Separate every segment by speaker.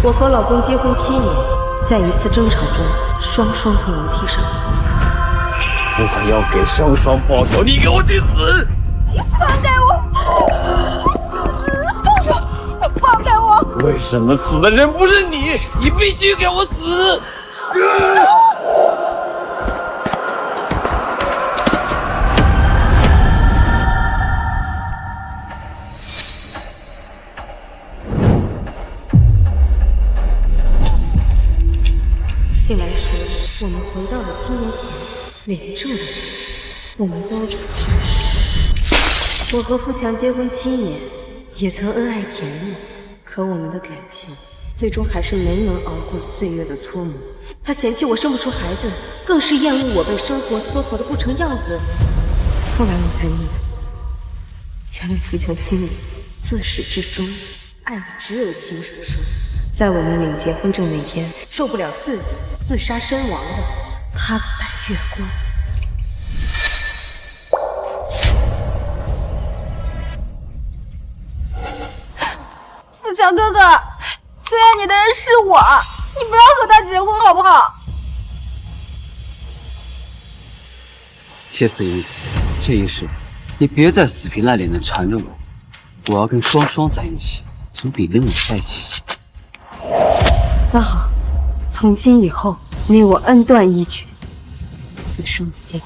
Speaker 1: 我和老公结婚7年，在一次争吵中，双双从楼梯上。
Speaker 2: 我要给双双报仇，你给我去死！
Speaker 3: 你放开我！放手！放开我！
Speaker 2: 为什么死的人不是你？你必须给我死！
Speaker 1: 醒来时，我们回到了7年前廉政的这里。我们包着伤势。我和富强结婚7年，也曾恩爱甜蜜，可我们的感情最终还是没能熬过岁月的搓磨。他嫌弃我生不出孩子，更是厌恶我被生活蹉跎的不成样子。后来我才明白，原来富强心里自始至终爱的只有秦叔叔。在我们领结婚证那天，受不了刺激自杀身亡的他的白月光。
Speaker 3: 富强哥哥，最爱你的人是我，你不要和他结婚好不好？
Speaker 4: 谢思怡，这一世你别再死皮赖脸的缠着我，我要跟双双在一起，总比跟你在一起。
Speaker 1: 那好，从今以后你我恩断义绝，死生不见。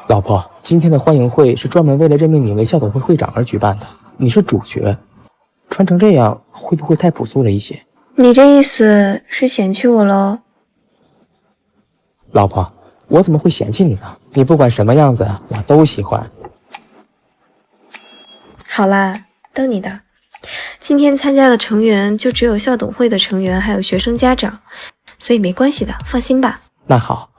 Speaker 5: 老婆，今天的欢迎会是专门为了任命你为校董会会长而举办的，你是主角，穿成这样会不会太朴素了一些？
Speaker 6: 你这意思是嫌弃我喽？
Speaker 5: 老婆，我怎么会嫌弃你呢？你不管什么样子，我都喜欢。
Speaker 6: 好啦，都你的。今天参加的成员就只有校董会的成员，还有学生家长，所以没关系的，放心吧。
Speaker 5: 那好，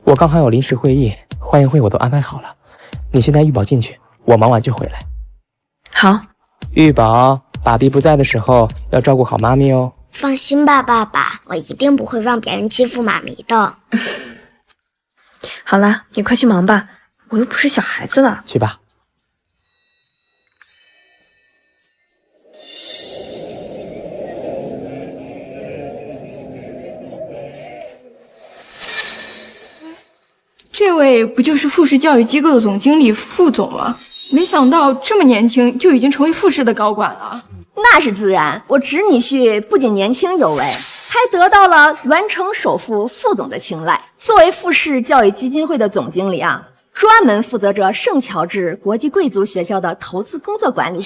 Speaker 5: 我刚好有临时会议，欢迎会我都安排好了，你先带玉宝进去，我忙完就回来。
Speaker 6: 好。
Speaker 5: 玉宝，爸比不在的时候要照顾好妈咪哦。
Speaker 7: 放心吧，爸爸，我一定不会让别人欺负妈咪的。
Speaker 6: 好了，你快去忙吧，我又不是小孩子了。
Speaker 5: 去吧。
Speaker 8: 这位不就是富士教育机构的总经理副总吗？没想到这么年轻就已经成为富士的高管了。
Speaker 9: 那是自然，我侄女婿不仅年轻有为，还得到了栾城首富副总的青睐。作为富士教育基金会的总经理啊，专门负责着圣乔治国际贵族学校的投资工作管理。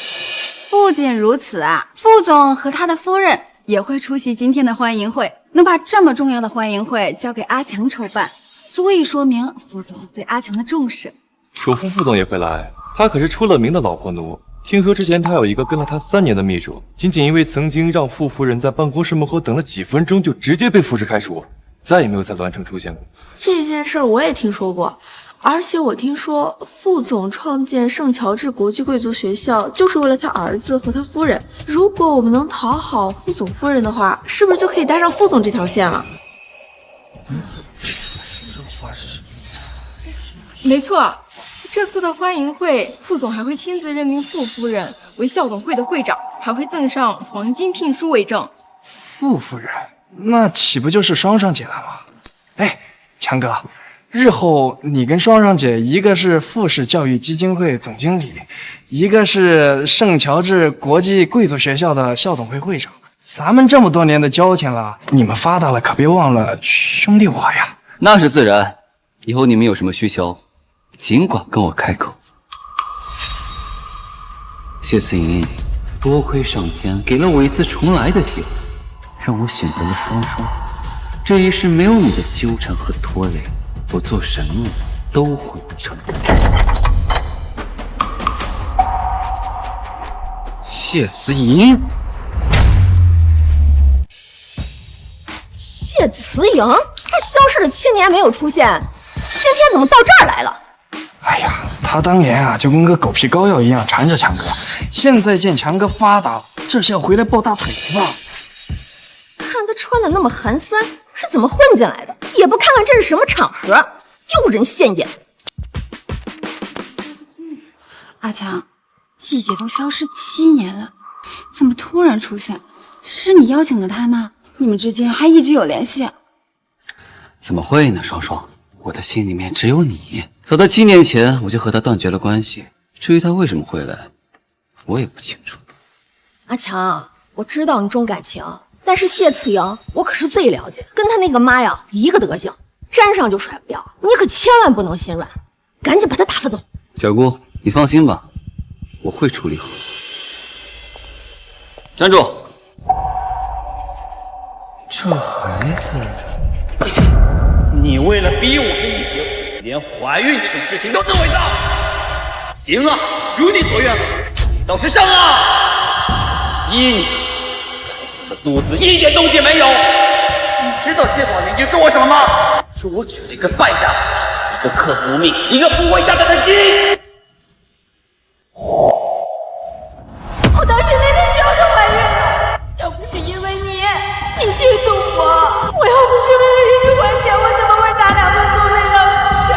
Speaker 10: 不仅如此啊，副总和他的夫人也会出席今天的欢迎会，能把这么重要的欢迎会交给阿强筹办，足以说明副总对阿强的重视。
Speaker 11: 首富副总也会来，他可是出了名的老货奴。听说之前他有一个跟了他3年的秘书，仅仅因为曾经让傅夫人在办公室门口等了几分钟，就直接被富士开除，再也没有在栾城出现过。
Speaker 12: 这件事我也听说过，而且我听说副总创建圣乔治国际贵族学校就是为了他儿子和他夫人。如果我们能讨好副总夫人的话，是不是就可以搭上副总这条线了？
Speaker 8: 没错，这次的欢迎会，副总还会亲自任命傅夫人为校董会的会长，还会赠上黄金聘书为证。
Speaker 13: 傅夫人，那岂不就是双双姐了吗？哎，强哥，日后你跟双双姐，一个是富士教育基金会总经理，一个是圣乔治国际贵族学校的校董会会长，咱们这么多年的交情了，你们发达了可别忘了兄弟我呀。
Speaker 4: 那是自然，以后你们有什么需求，尽管跟我开口。谢思莹，多亏上天给了我一次重来的机会，让我选择了双双。这一世没有你的纠缠和拖累，我做什么都会成功。谢慈吟。
Speaker 9: 谢慈莹，她消失了7年没有出现，今天怎么到这儿来了？
Speaker 13: 哎呀，他当年啊就跟个狗皮膏药一样缠着强哥，现在见强哥发达了，这是要回来抱大腿的吧？
Speaker 9: 看他穿的那么寒酸，是怎么混进来的？也不看看这是什么场合，丢人现眼。
Speaker 10: 阿强，季姐都消失7年了，怎么突然出现？是你邀请的她吗？你们之间还一直有联系？
Speaker 4: 怎么会呢，双双？我的心里面只有你。早在7年前，我就和他断绝了关系。至于他为什么会来，我也不清楚。
Speaker 9: 阿强，我知道你重感情，但是谢慈莹，我可是最了解，跟他那个妈呀一个德行，沾上就甩不掉。你可千万不能心软，赶紧把他打发走。
Speaker 4: 小姑，你放心吧，我会处理好。站住！这孩子，
Speaker 2: 你为了逼我跟你结婚，连怀孕这种事情都是伪造。行啊，如你所愿了，到时上啊！7年，该死的肚子一点动静没有。你知道街坊邻居说我什么吗？说我娶了一个败家婆，一个克不命，一个不会下蛋的鸡。
Speaker 3: 我当时那天就是怀孕了，要不是因为你嫉妒我，我要不是为了给你还钱，我怎么会打2份工累到这？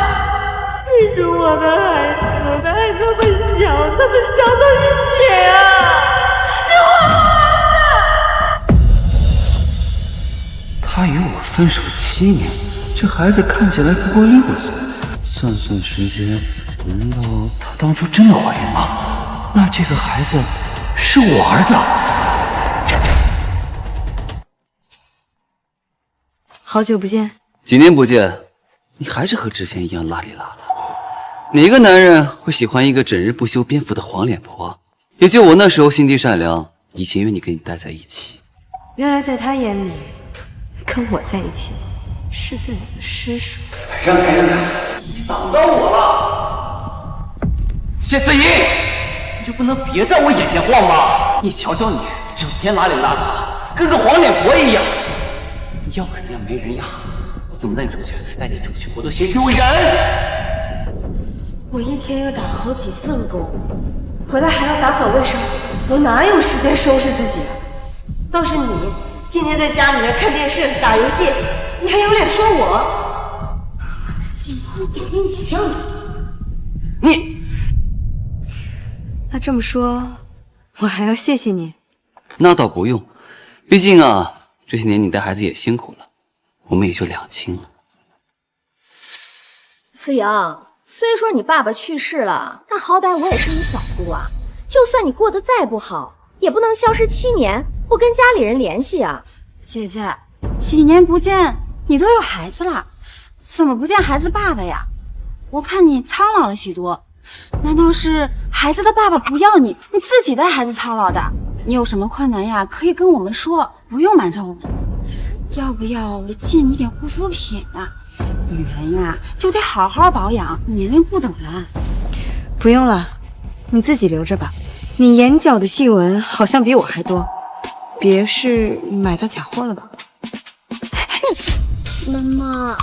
Speaker 3: 记住我的孩子，他还那么小，他们交的是血啊！你还我儿子！
Speaker 4: 他与我分手7年，这孩子看起来不过6岁，算算时间，难道他当初真的怀孕吗？那这个孩子是我儿子。
Speaker 1: 好久不见，
Speaker 4: 几年不见，你还是和之前一样邋里邋遢。哪个男人会喜欢一个整日不修边幅的黄脸婆？也就我那时候心地善良，以前愿意跟你待在一起。
Speaker 1: 原来在他眼里，跟我在一起是对我的施舍。
Speaker 2: 让开让开，你挡到我了！谢思怡，你就不能别在我眼前晃吗？你瞧瞧你，整天邋里邋遢，跟个黄脸婆一样。要人呀没人养，我怎么带你出去？带你出去我都嫌丢人。
Speaker 1: 我一天要打好几份工，回来还要打扫卫生，我哪有时间收拾自己啊？倒是你，天天在家里面看电视、打游戏，你还有脸说我？怎么会嫁给你这样的？
Speaker 2: 你，
Speaker 1: 那这么说，我还要谢谢你？
Speaker 4: 那倒不用，毕竟啊，这些年你带孩子也辛苦了，我们也就两清了。
Speaker 9: 思莹，虽说你爸爸去世了，但好歹我也是你小姑啊。就算你过得再不好，也不能消失7年不跟家里人联系啊。
Speaker 10: 姐姐，几年不见，你都有孩子了，怎么不见孩子爸爸呀？我看你苍老了许多，难道是孩子的爸爸不要你，你自己带孩子操劳的？你有什么困难呀，可以跟我们说，不用瞒着我们。要不要我借你点护肤品啊？女人呀，就得好好保养，年龄不等人。
Speaker 1: 不用了，你自己留着吧。你眼角的细纹好像比我还多，别是买到假货了吧？
Speaker 7: 妈妈，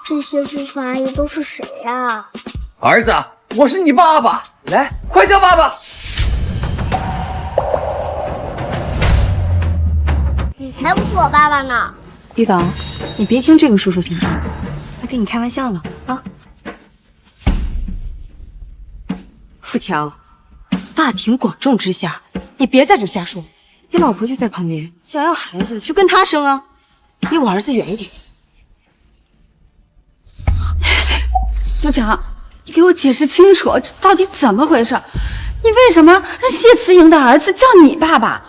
Speaker 7: 这些叔叔阿姨都是谁呀？
Speaker 2: 儿子，我是你爸爸，来，快叫爸爸！
Speaker 7: 你才不是我爸爸呢！
Speaker 1: 玉宝，你别听这个叔叔瞎说，他跟你开玩笑呢啊！富强，大庭广众之下，你别在这瞎说。你老婆就在旁边，想要孩子就跟她生啊，离我儿子远一点。
Speaker 10: 富强，你给我解释清楚，这到底怎么回事？你为什么让谢慈莹的儿子叫你爸爸？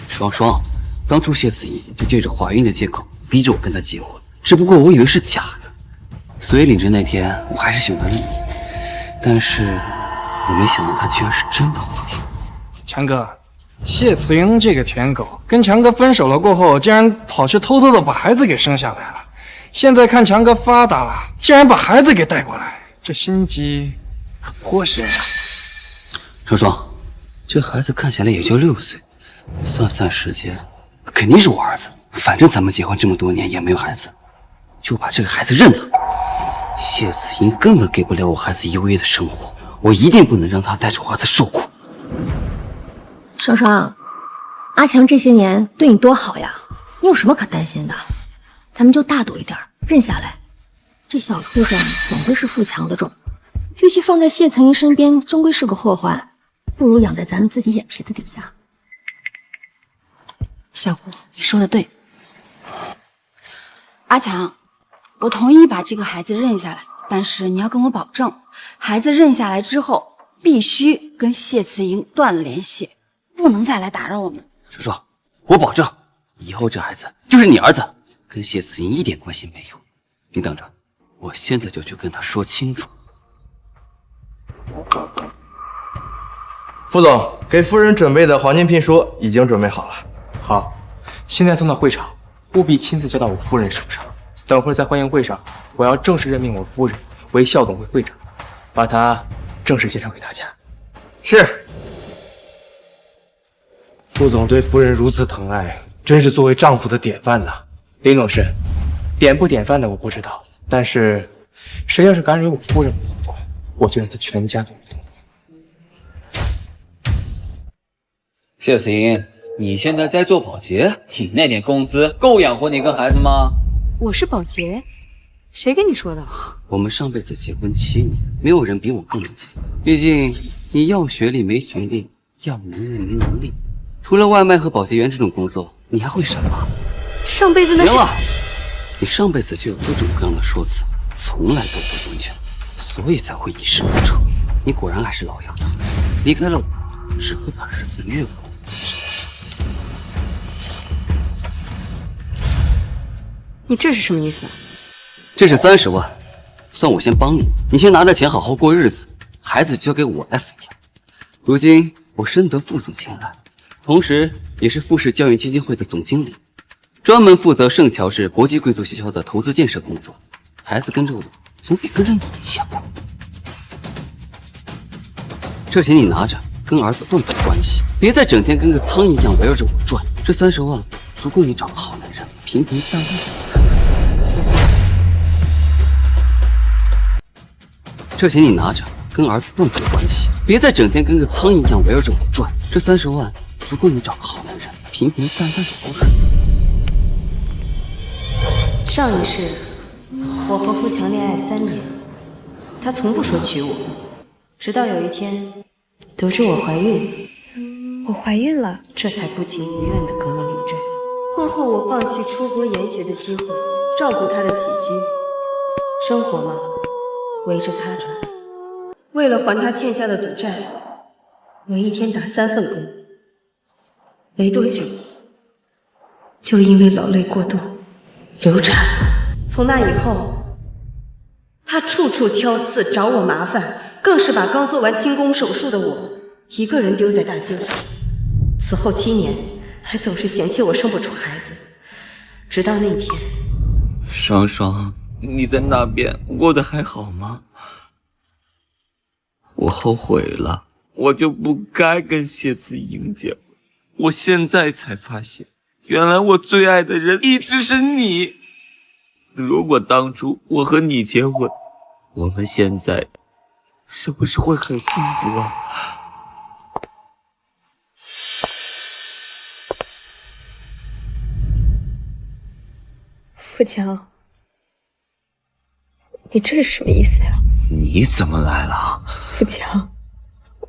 Speaker 4: 双双，当初谢慈莹就借着怀孕的借口逼着我跟她结婚，只不过我以为是假的，所以领证那天我还是选择了你。但是我没想到她居然是真的怀孕。
Speaker 13: 强哥，谢慈莹这个舔狗跟强哥分手了过后，竟然跑去偷偷的把孩子给生下来了。现在看强哥发达了，竟然把孩子给带过来，这心机可颇深啊！
Speaker 4: 双双，这孩子看起来也就6岁，算时间，肯定是我儿子。反正咱们结婚这么多年也没有孩子，就把这个孩子认了。谢子英根本给不了我孩子优越的生活，我一定不能让他带着我儿子受苦。
Speaker 9: 双双，阿强这些年对你多好呀，你有什么可担心的？咱们就大赌一点，认下来。这小畜生总归是富强的种，与其放在谢承英身边，终归是个祸患，不如养在咱们自己眼皮子底下。
Speaker 10: 小姑，你说的对。阿强，我同意把这个孩子认下来，但是你要跟我保证，孩子认下来之后，必须跟谢慈莹断了联系，不能再来打扰我们。
Speaker 4: 叔叔，我保证，以后这孩子就是你儿子，跟谢慈莹一点关系没有。你等着，我现在就去跟他说清楚。
Speaker 14: 副总，给夫人准备的黄金聘书已经准备好了。
Speaker 5: 好，现在送到会场，务必亲自交到我夫人手上。等会儿在欢迎会上，我要正式任命我夫人为校董会会长，把她正式介绍给大家。
Speaker 14: 是。
Speaker 15: 副总对夫人如此疼爱，真是作为丈夫的典范呐。
Speaker 5: 林总是，典不典范的我不知道，但是谁要是敢惹我夫人不动弹，我就让他全家都不动弹。
Speaker 2: 谢子英，你现在在做保洁，你那点工资够养活你跟孩子吗？
Speaker 1: 我是保洁，谁跟你说的？
Speaker 4: 我们上辈子结婚7年，没有人比我更能结。毕竟你要学历没学历，要能力没能力，除了外卖和保洁员这种工作，你还会什么？
Speaker 1: 上辈子那是……
Speaker 4: 行了，你上辈子就有各种各样的说辞，从来都不遵循，所以才会一事无成。你果然还是老样子，离开了我，只会把日子越过。
Speaker 1: 你这是什么意思？
Speaker 4: 这是30万，算我先帮你，你先拿着钱好好过日子，孩子交给我来抚养。如今我深得副总青睐，同时也是富士教育基金会的总经理，专门负责圣乔治国际贵族学校的投资建设工作。孩子跟着我，总比跟着你强。这钱你拿着，跟儿子断绝关系，别再整天跟个苍蝇一样围绕着我转。这30万足够你找个好男人，平平淡淡的孩子。这钱你拿着，跟儿子断绝关系，别再整天跟个苍蝇一样围绕着我转。这30万足够你找个好男人，平平淡淡的过日子。
Speaker 1: 上一世，我和富强恋爱3年，他从不说娶我，直到有一天得知我怀孕，
Speaker 6: 我怀孕了，
Speaker 1: 这才不情不愿地跟我领证。婚后我放弃出国研学的机会，照顾他的起居生活嘛，围着他转。为了还他欠下的赌债，我一天打3份工，没多久就因为劳累过度流产了。从那以后，他处处挑刺找我麻烦，更是把刚做完清宫手术的我一个人丢在大街上。此后7年，还总是嫌弃我生不出孩子，直到那天。
Speaker 2: 双双，你在那边过得还好吗？我后悔了，我就不该跟谢慈英结婚。我现在才发现，原来我最爱的人一直是你。如果当初我和你结婚，我们现在是不是会很幸福啊？
Speaker 6: 富强，你这是什么意思呀？
Speaker 2: 你怎么来了？
Speaker 6: 富强，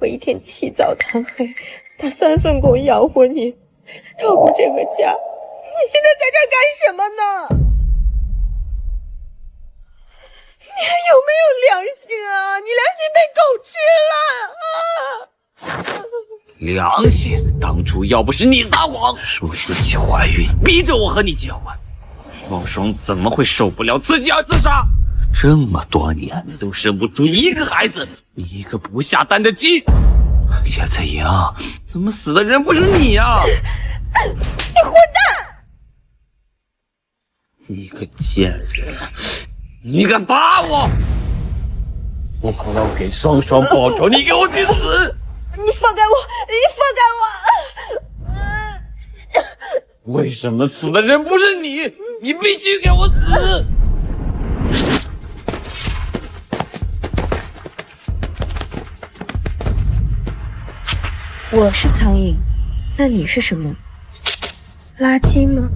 Speaker 6: 我一天起早贪黑，打3份工养活你，照顾这个家，你现在在这儿干什么呢？你还有没有良心啊？你良心被狗吃了啊！
Speaker 2: 良心？当初要不是你撒谎，说自己怀孕，逼着我和你结婚，双双怎么会受不了自己而自杀？这么多年都生不出一个孩子，你一个不下蛋的鸡！谢慈莹，怎么死的人不是你啊？
Speaker 6: 你混蛋！
Speaker 2: 你个贱人！你敢打我！我要给双双报仇！你给我去死！
Speaker 6: 你放开我！你
Speaker 2: 为什么死的人不是你？你必须给我死！
Speaker 6: 我是苍蝇，那你是什么？垃圾吗？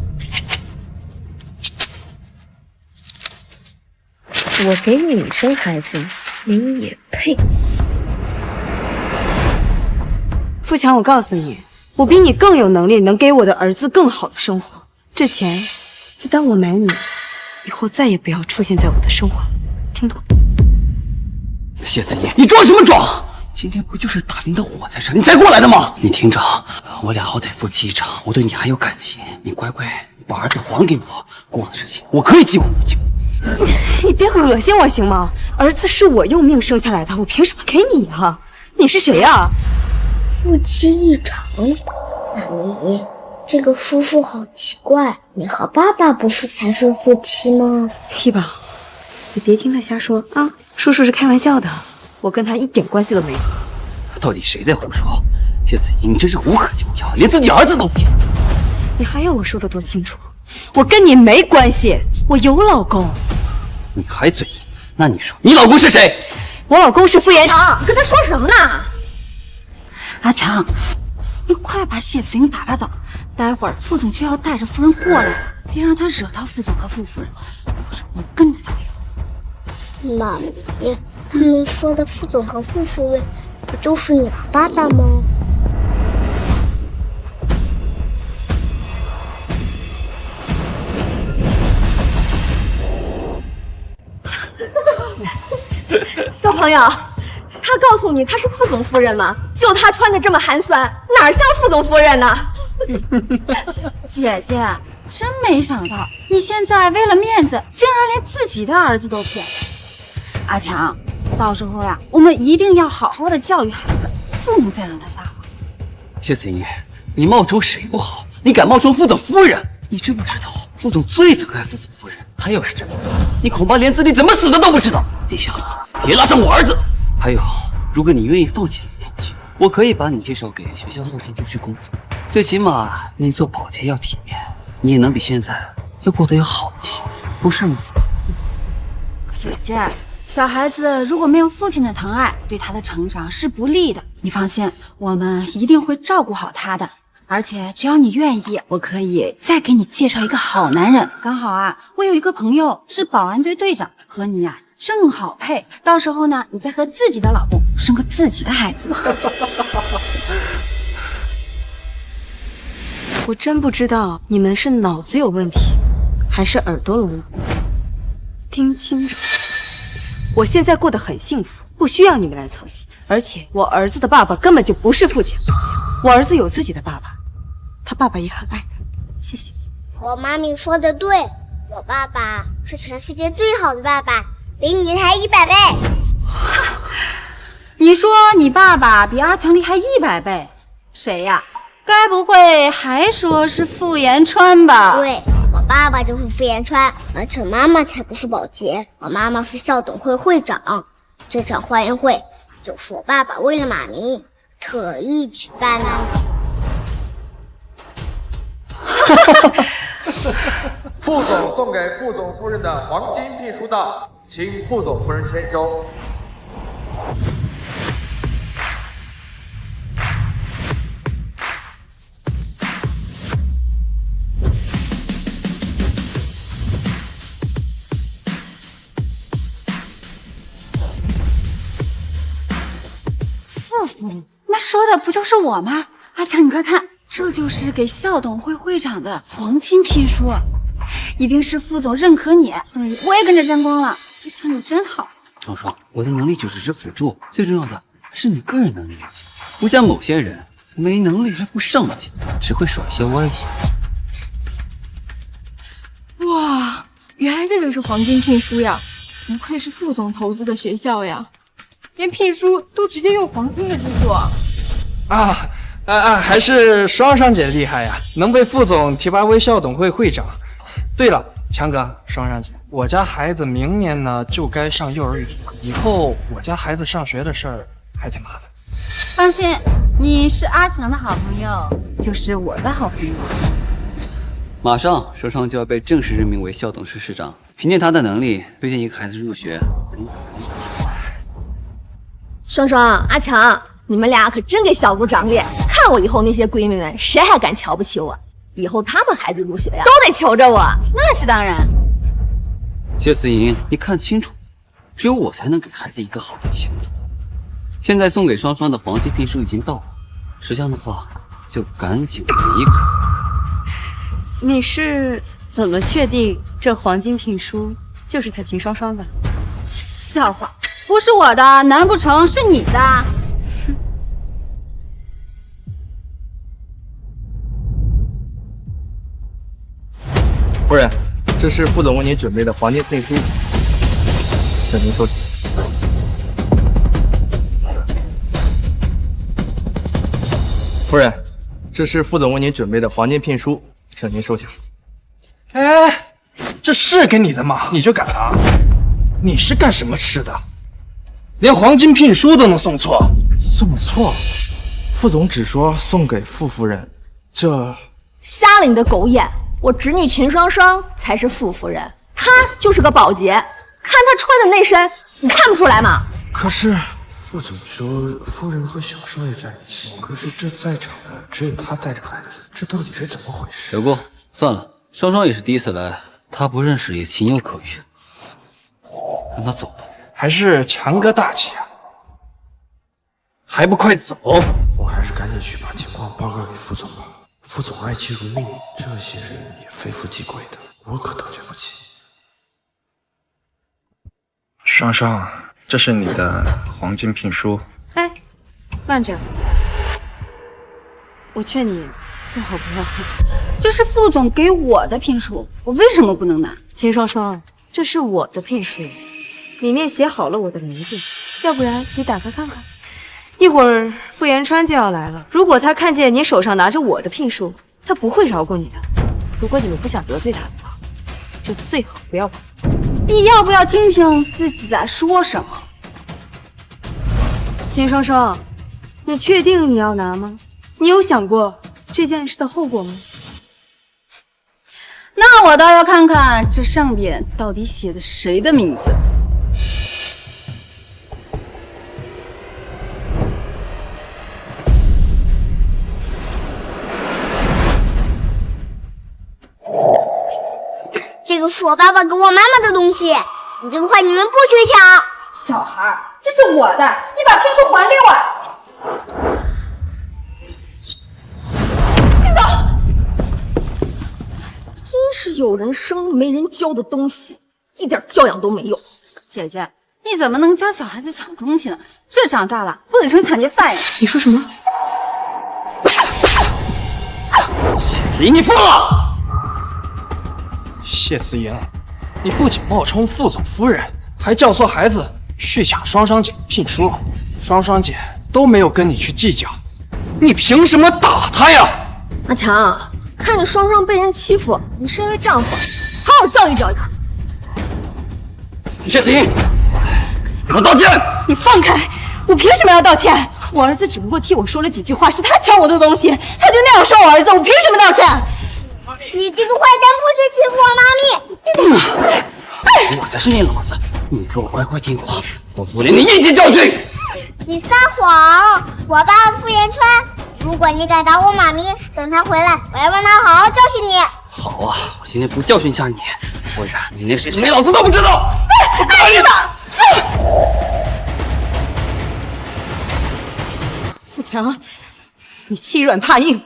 Speaker 6: 我给你生孩子，你也配？
Speaker 1: 富强，我告诉你，我比你更有能力，能给我的儿子更好的生活。这钱就当我买你，以后再也不要出现在我的生活了，听懂？
Speaker 4: 谢子怡，你装什么装？今天不就是打林的火在这，你才过来的吗？你听着，我俩好歹夫妻一场，我对你还有感情，你乖乖把儿子还给我，过往的事情我可以既往不咎。
Speaker 1: 你别恶心我行吗？儿子是我用命生下来的，我凭什么给你啊？你是谁啊？
Speaker 7: 夫妻一场，妈咪，这个叔叔好奇怪，你和爸爸不是才是夫妻吗？
Speaker 1: 一宝，你别听他瞎说啊，叔叔是开玩笑的，我跟他一点关系都没有。
Speaker 4: 到底谁在胡说？谢子怡，你真是无可救药，连自己儿子都骗。
Speaker 1: 你还要我说的多清楚？我跟你没关系，我有老公。
Speaker 4: 你还嘴硬？那你说你老公是谁？
Speaker 1: 我老公是傅延长。
Speaker 9: 你跟他说什么呢？阿强，你快把谢子英打发走，待会儿副总就要带着夫人过来了，别让他惹到副总和傅夫人，到时候我跟着遭殃。
Speaker 7: 妈咪，他们说的副总和傅夫人，不就是你和爸爸吗？
Speaker 9: 小朋友，他告诉你他是副总夫人吗？就他穿的这么寒酸，哪像副总夫人呢？
Speaker 10: 姐姐，真没想到你现在为了面子，竟然连自己的儿子都骗。阿强，到时候呀，我们一定要好好的教育孩子，不能再让他撒谎。
Speaker 4: 谢子怡，你冒充谁不好，你敢冒充副总夫人？你知不知道副总最疼爱副总夫人？他要是真的，你恐怕连自己怎么死的都不知道。你想死，别拉上我儿子。还有，如果你愿意放弃副研局，我可以把你介绍给学校后勤就去工作，最起码你做保洁要体面，你也能比现在要过得要好一些，不是吗？
Speaker 10: 姐姐，小孩子如果没有父亲的疼爱，对他的成长是不利的。你放心，我们一定会照顾好他的。而且只要你愿意，我可以再给你介绍一个好男人。刚好啊，我有一个朋友是保安队队长，和你啊正好配。到时候呢，你再和自己的老公生个自己的孩子。
Speaker 1: 我真不知道你们是脑子有问题，还是耳朵聋了。听清楚，我现在过得很幸福，不需要你们来操心。而且我儿子的爸爸根本就不是父亲，我儿子有自己的爸爸，他爸爸也很爱他。谢谢。
Speaker 7: 我妈咪说的对，我爸爸是全世界最好的爸爸，比你厉害100倍。
Speaker 10: 你说你爸爸比阿强厉害100倍？谁呀？该不会还说是傅延川吧？
Speaker 7: 对，我爸爸就是傅延川，而且妈妈才不是保洁，我妈妈是校董会会长。这场欢迎会就是我爸爸为了妈咪特意举办的。
Speaker 16: 副总送给副总夫人的黄金聘书到，请副总夫人签收。
Speaker 10: 傅夫人，那说的不就是我吗？阿强，你快看，这就是给校董会会长的黄金聘书，一定是副总认可你，所以我也跟着沾光了。阿强，你真好。
Speaker 4: 双双，我的能力就只是辅助，最重要的是你个人能力有限，不像某些人没能力还不上进，只会耍些歪心。
Speaker 8: 哇，原来这就是黄金聘书呀！不愧是副总投资的学校呀，连聘书都直接用黄金的制作。
Speaker 13: 还是双双姐厉害呀，能被副总提拔为校董会会长。对了，强哥，双双姐，我家孩子明年呢就该上幼儿园，以后我家孩子上学的事儿还挺麻烦。
Speaker 10: 放心，你是阿强的好朋友，就是我的好朋友。
Speaker 4: 马上双双就要被正式任命为校董事市长，凭借他的能力推荐一个孩子入学。
Speaker 9: 双双、阿强，你们俩可真给小姑长脸，看我以后那些闺蜜们谁还敢瞧不起我？以后他们孩子入学呀，都得求着我。
Speaker 10: 那是当然。
Speaker 4: 谢思莹，你看清楚，只有我才能给孩子一个好的前途。现在送给双双的黄金聘书已经到了，识相的话就赶紧离开。
Speaker 1: 你是怎么确定这黄金聘书就是他秦双双的？
Speaker 10: 笑话，不是我的，难不成是你的？
Speaker 14: 夫人，这是副总为您准备的黄金聘书，请您收起。夫人，这是副总为您准备的黄金聘书，请您收下。
Speaker 13: 哎，这是给你的吗？你就敢拿？你是干什么吃的？连黄金聘书都能送错？
Speaker 14: 送错？副总只说送给傅夫人，这……
Speaker 9: 瞎了你的狗眼！我侄女秦双双才是傅夫人，她就是个保洁。看她穿的那身，你看不出来吗？
Speaker 14: 可是
Speaker 15: 副总说夫人和小少爷在一起，可是这在场的只有他带着孩子，这到底是怎么回事？
Speaker 4: 小姑，算了，双双也是第一次来，她不认识也情有可原，让她走吧。
Speaker 13: 还是强哥大气啊！还不快走！
Speaker 15: 我还是赶紧去把情况报告给副总吧。副总爱妻如命，这些人也非富即贵的，我可得罪不起。
Speaker 17: 双双，这是你的黄金聘书。
Speaker 1: 哎，慢着，我劝你最好不要。
Speaker 10: 这是副总给我的聘书，我为什么不能拿？
Speaker 1: 秦双双，这是我的聘书，里面写好了我的名字，要不然你打开看看。一会儿傅延川就要来了，如果他看见你手上拿着我的聘书，他不会饶过你的。如果你们不想得罪他的话，就最好不要管。
Speaker 10: 你要不要听听自己在说什么？
Speaker 1: 秦双双，你确定你要拿吗？你有想过这件事的后果吗？
Speaker 10: 那我倒要看看这上边到底写的谁的名字。
Speaker 7: 这个是我爸爸给我妈妈的东西，你这个坏女人不许抢！
Speaker 10: 小孩，这是我的，你把聘书还给我！
Speaker 9: 领导，真是有人生没人教的东西，一点教养都没有。
Speaker 10: 姐姐，你怎么能教小孩子抢东西呢？这长大了不得成抢劫犯呀！
Speaker 1: 你说什么？
Speaker 4: 谢思怡，你疯了！
Speaker 13: 谢思莹，你不仅冒充副总夫人，还教唆孩子去抢双双姐的聘书，双双姐都没有跟你去计较，你凭什么打她呀？
Speaker 9: 阿强，看着双双被人欺负，你身为丈夫，好好教育教育她。
Speaker 4: 谢思莹，给我道歉！
Speaker 1: 你放开！我凭什么要道歉？我儿子只不过替我说了几句话，是他抢我的东西，他就那样说我儿子，我凭什么道歉？
Speaker 7: 你这个坏蛋，不许欺负我妈咪！
Speaker 4: 我才是你老子，你给我乖乖听话，否则我连你一起教训！
Speaker 7: 你撒谎！我爸爸傅延川，如果你敢打我妈咪，等他回来，我要让他好好教训你。
Speaker 4: 好啊，我今天不教训一下你，不然你连谁是你老子都不知道！
Speaker 1: 哎呀！富强，你欺软怕硬，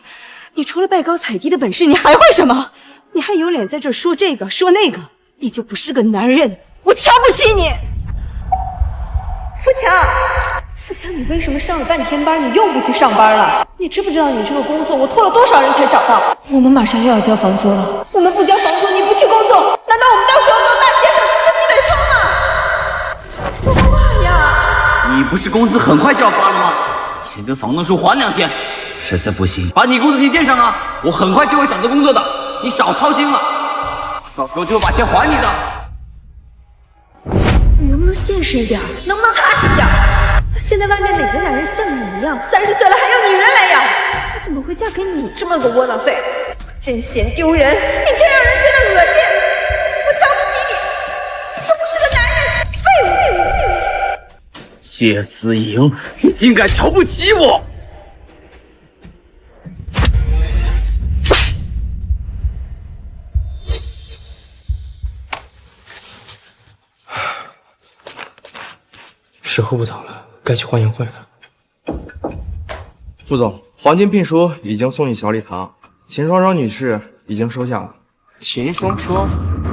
Speaker 1: 你除了拜高踩低的本事，你还会什么？你还有脸在这说这个说那个？你就不是个男人，我瞧不起你！富强，富强，你为什么上了半天班，你又不去上班了？你知不知道你这个工作我托了多少人才找到？我们马上又要交房租了，我们不交房租，你不去工作，难道我们到时候到大街上去喝西北风吗？说话呀！
Speaker 2: 你不是工资很快就要发了吗？以前跟房东说还2天，实在不行把你工资钱垫上啊！我很快就会找到工作的，你少操心了，到时候就会把钱还你的。
Speaker 1: 你能不能现实一点？能不能踏实一点？现在外面哪个男人像你一样，30岁了还要女人来养？我怎么会嫁给你这么个窝囊废？
Speaker 6: 真嫌丢人！你真让人觉得恶心！我瞧不起你，你就不是个男人，废物！
Speaker 2: 谢子莹，你竟敢瞧不起我！
Speaker 5: 时候不早了，该去欢迎会了。
Speaker 14: 副总，黄金聘书已经送进小礼堂，秦双双女士已经收下了。
Speaker 5: 秦双双，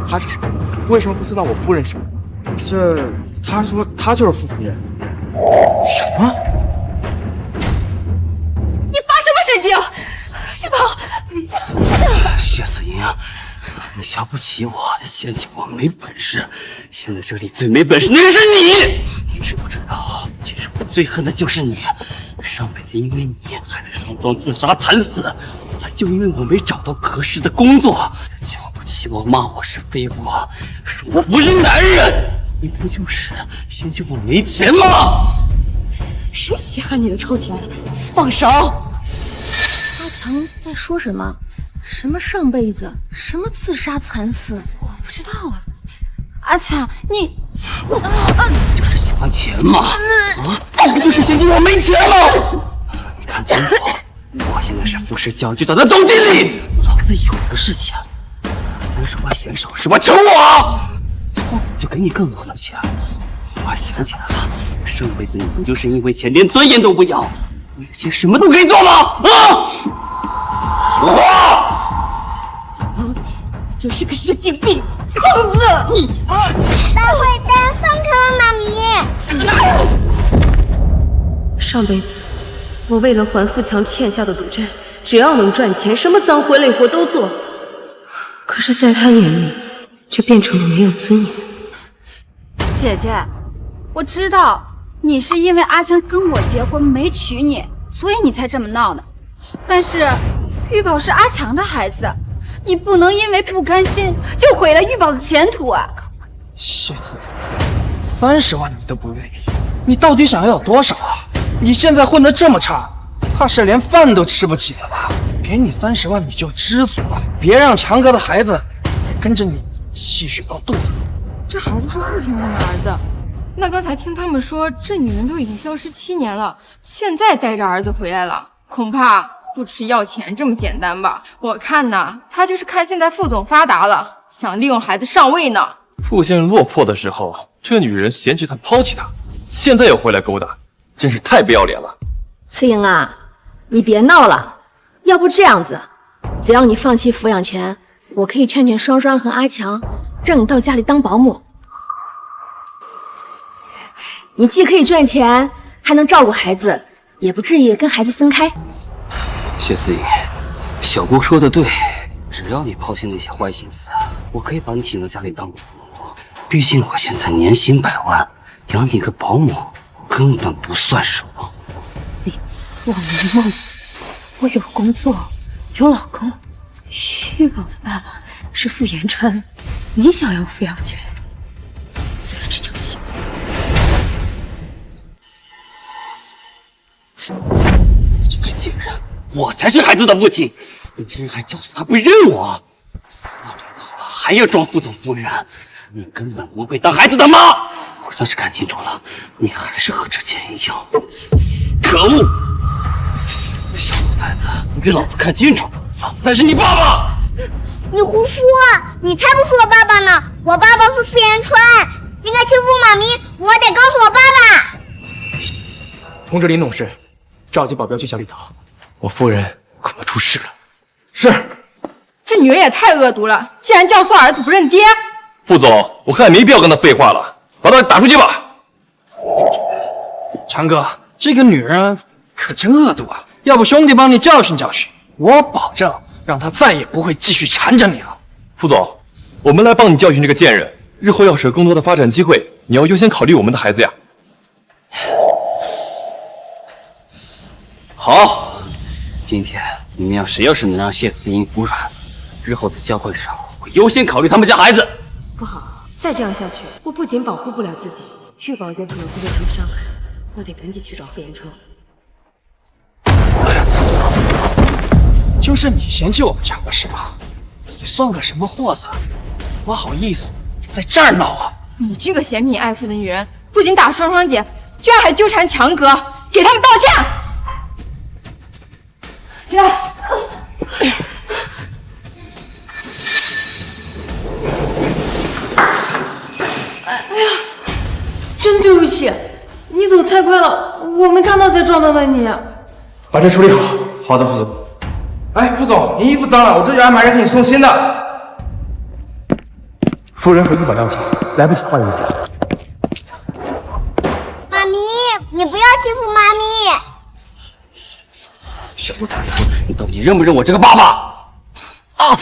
Speaker 5: 她是谁？为什么不知道我夫人是？
Speaker 13: 她说她就是傅夫人。什么？
Speaker 3: 你发什么神经？玉宝，
Speaker 4: 谢子莹，你瞧不起我，嫌弃我没本事。现在这里最没本事那个是你，你知不知道？其实我最恨的就是你。上辈子因为你害得双双自杀惨死，还就因为我没找到合适的工作，瞧不起我，骂我是废物，说我不是男人。你不就是嫌弃我没钱吗？
Speaker 6: 谁稀罕你的臭钱？放手！
Speaker 9: 阿强在说什么？什么上辈子？什么自杀惨死？
Speaker 6: 我不知道啊。阿强，你
Speaker 4: 就是喜欢钱嘛！你不就是嫌弃我没钱吗？你看清楚，我现在是富士教育集团的总经理，老子有的是钱。30万嫌少是吧？求我，就给你更多的钱。我想起来了，上辈子你不就是因为钱连尊严都不要，为了钱什么都可以做吗？
Speaker 6: 怎么，你就是个神经病，疯子！
Speaker 7: 大坏蛋，放开我妈咪！
Speaker 1: 上辈子，我为了还富强欠下的赌债，只要能赚钱，什么脏活累活都做。可是，在他眼里，却变成了没有尊严。
Speaker 10: 姐姐，我知道你是因为阿强跟我结婚没娶你，所以你才这么闹的。但是玉宝是阿强的孩子，你不能因为不甘心就毁了玉宝的前途啊！
Speaker 13: 谢子，30万你都不愿意，你到底想要多少啊？你现在混得这么差，怕是连饭都吃不起了吧？给你30万你就知足了，别让强哥的孩子再跟着你继续闹肚子。
Speaker 8: 这孩子是父亲的儿子，那刚才听他们说，这女人都已经消失7年了，现在带着儿子回来了，恐怕不只是要钱这么简单吧？我看呐，他就是看现在副总发达了，想利用孩子上位呢。
Speaker 11: 傅先生落魄的时候，这女人嫌弃他抛弃他，现在又回来勾搭，真是太不要脸了。
Speaker 9: 次英啊，你别闹了，要不这样子，只要你放弃抚养权，我可以劝劝双双和阿强，让你到家里当保姆。你既可以赚钱，还能照顾孩子，也不至于跟孩子分开。
Speaker 4: 谢思颖，小姑说的对，只要你抛弃那些坏心思，我可以把你请到家里当保姆。毕竟我现在年薪100万，养你个保姆根本不算什么。
Speaker 1: 你做梦！我有工作，有老公。玉宝的爸爸是傅延川，你想要抚养权，你死了这条心。
Speaker 4: 这个贱人，我才是孩子的父亲，你竟然还教唆他不认我！死到临头了还要装副总夫人，你根本不配当孩子的妈！我算是看清楚了，你还是和之前一样。可恶！小兔崽子，你给老子看清楚，老子才是你爸爸！
Speaker 7: 你胡说，你才不是我爸爸呢！我爸爸是傅延川，应该欺负妈咪，我得告诉我爸爸。
Speaker 5: 通知林董事，召集保镖去小礼堂，我夫人恐怕出事了。
Speaker 13: 是。
Speaker 8: 这女人也太恶毒了，竟然教唆儿子不认爹。
Speaker 11: 副总，我看也没必要跟他废话了，把他打出去吧。
Speaker 13: 强哥，这个女人可真恶毒啊！要不兄弟帮你教训教训，我保证让她再也不会继续缠着你了。
Speaker 11: 副总，我们来帮你教训这个贱人，日后要是有更多的发展机会，你要优先考虑我们的孩子呀。
Speaker 4: 好，今天你们谁要是能让谢思英服软，日后在教会上我优先考虑他们家孩子。
Speaker 1: 不好，再这样下去，我不仅保护不了自己，玉宝也可能会被他们伤害。我得赶紧去找傅延川。
Speaker 13: 就是你嫌弃我们2个是吧？你算个什么货色？怎么好意思在这儿闹啊？
Speaker 8: 你这个嫌贫爱富的女人，不仅打双双姐，居然还纠缠强哥，给他们道歉！来。
Speaker 6: 哎呀，真对不起，你走太快了，我没看到才撞到了你。
Speaker 13: 把这处理好。
Speaker 14: 好的，副总。哎，副总，您衣服脏了，我这就安排人给你送新的。
Speaker 5: 夫人和100辆钱，来不及换衣服。
Speaker 7: 妈咪，你不要欺负妈咪！
Speaker 4: 小兔崽子，你到底认不认我这个爸爸？啊！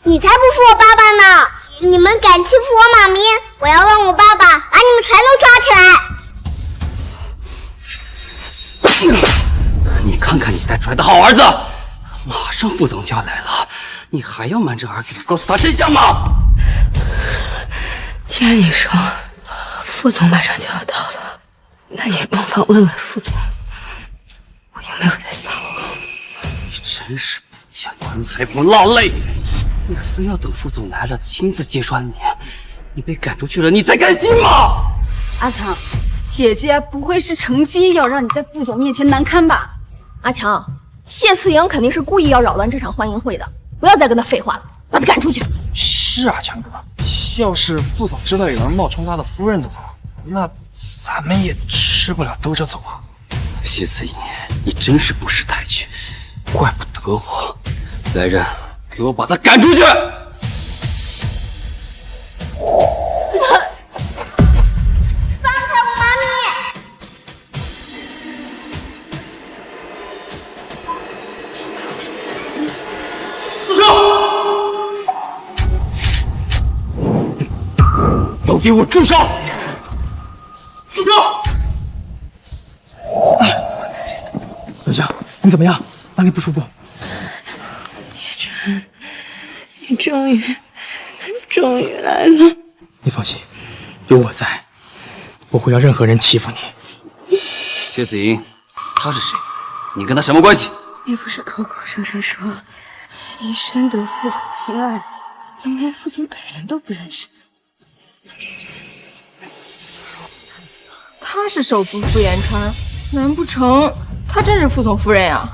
Speaker 7: 你才不是我爸爸呢！你们敢欺负我妈咪，我要让我爸爸把你们全都抓起来！
Speaker 4: 你看看你带出来的好儿子，马上副总就要来了，你还要瞒着儿子不告诉他真相吗？
Speaker 1: 既然你说副总马上就要到了，那你不妨问问副总，我有没有在撒谎？
Speaker 4: 你真是不见棺材不落泪，你非要等副总来了亲自揭穿你，你被赶出去了，你才甘心吗？
Speaker 10: 阿强，姐姐不会是乘机要让你在副总面前难堪吧？
Speaker 9: 阿强，谢慈莹肯定是故意要扰乱这场欢迎会的，不要再跟他废话了，把他赶出去。
Speaker 13: 是啊，强哥，要是副总知道有人冒充他的夫人的话，那咱们也吃不了兜着走啊。
Speaker 4: 谢慈莹，你真是不识抬举，怪不得我。来人，给我把他赶出去！
Speaker 7: 放开我妈咪！
Speaker 2: 住手！都给我住手！住手！
Speaker 13: 小夏，你怎么样？哪里不舒服？
Speaker 1: 叶川，你终于来了。
Speaker 13: 你放心，有我在，不会让任何人欺负你。
Speaker 4: 谢子莹，他是谁？你跟他什么关系？
Speaker 1: 你不是口口声声说你深得副总青睐，怎么连副总本人都不认识？
Speaker 8: 她是首富傅延川，难不成她真是副总夫人呀？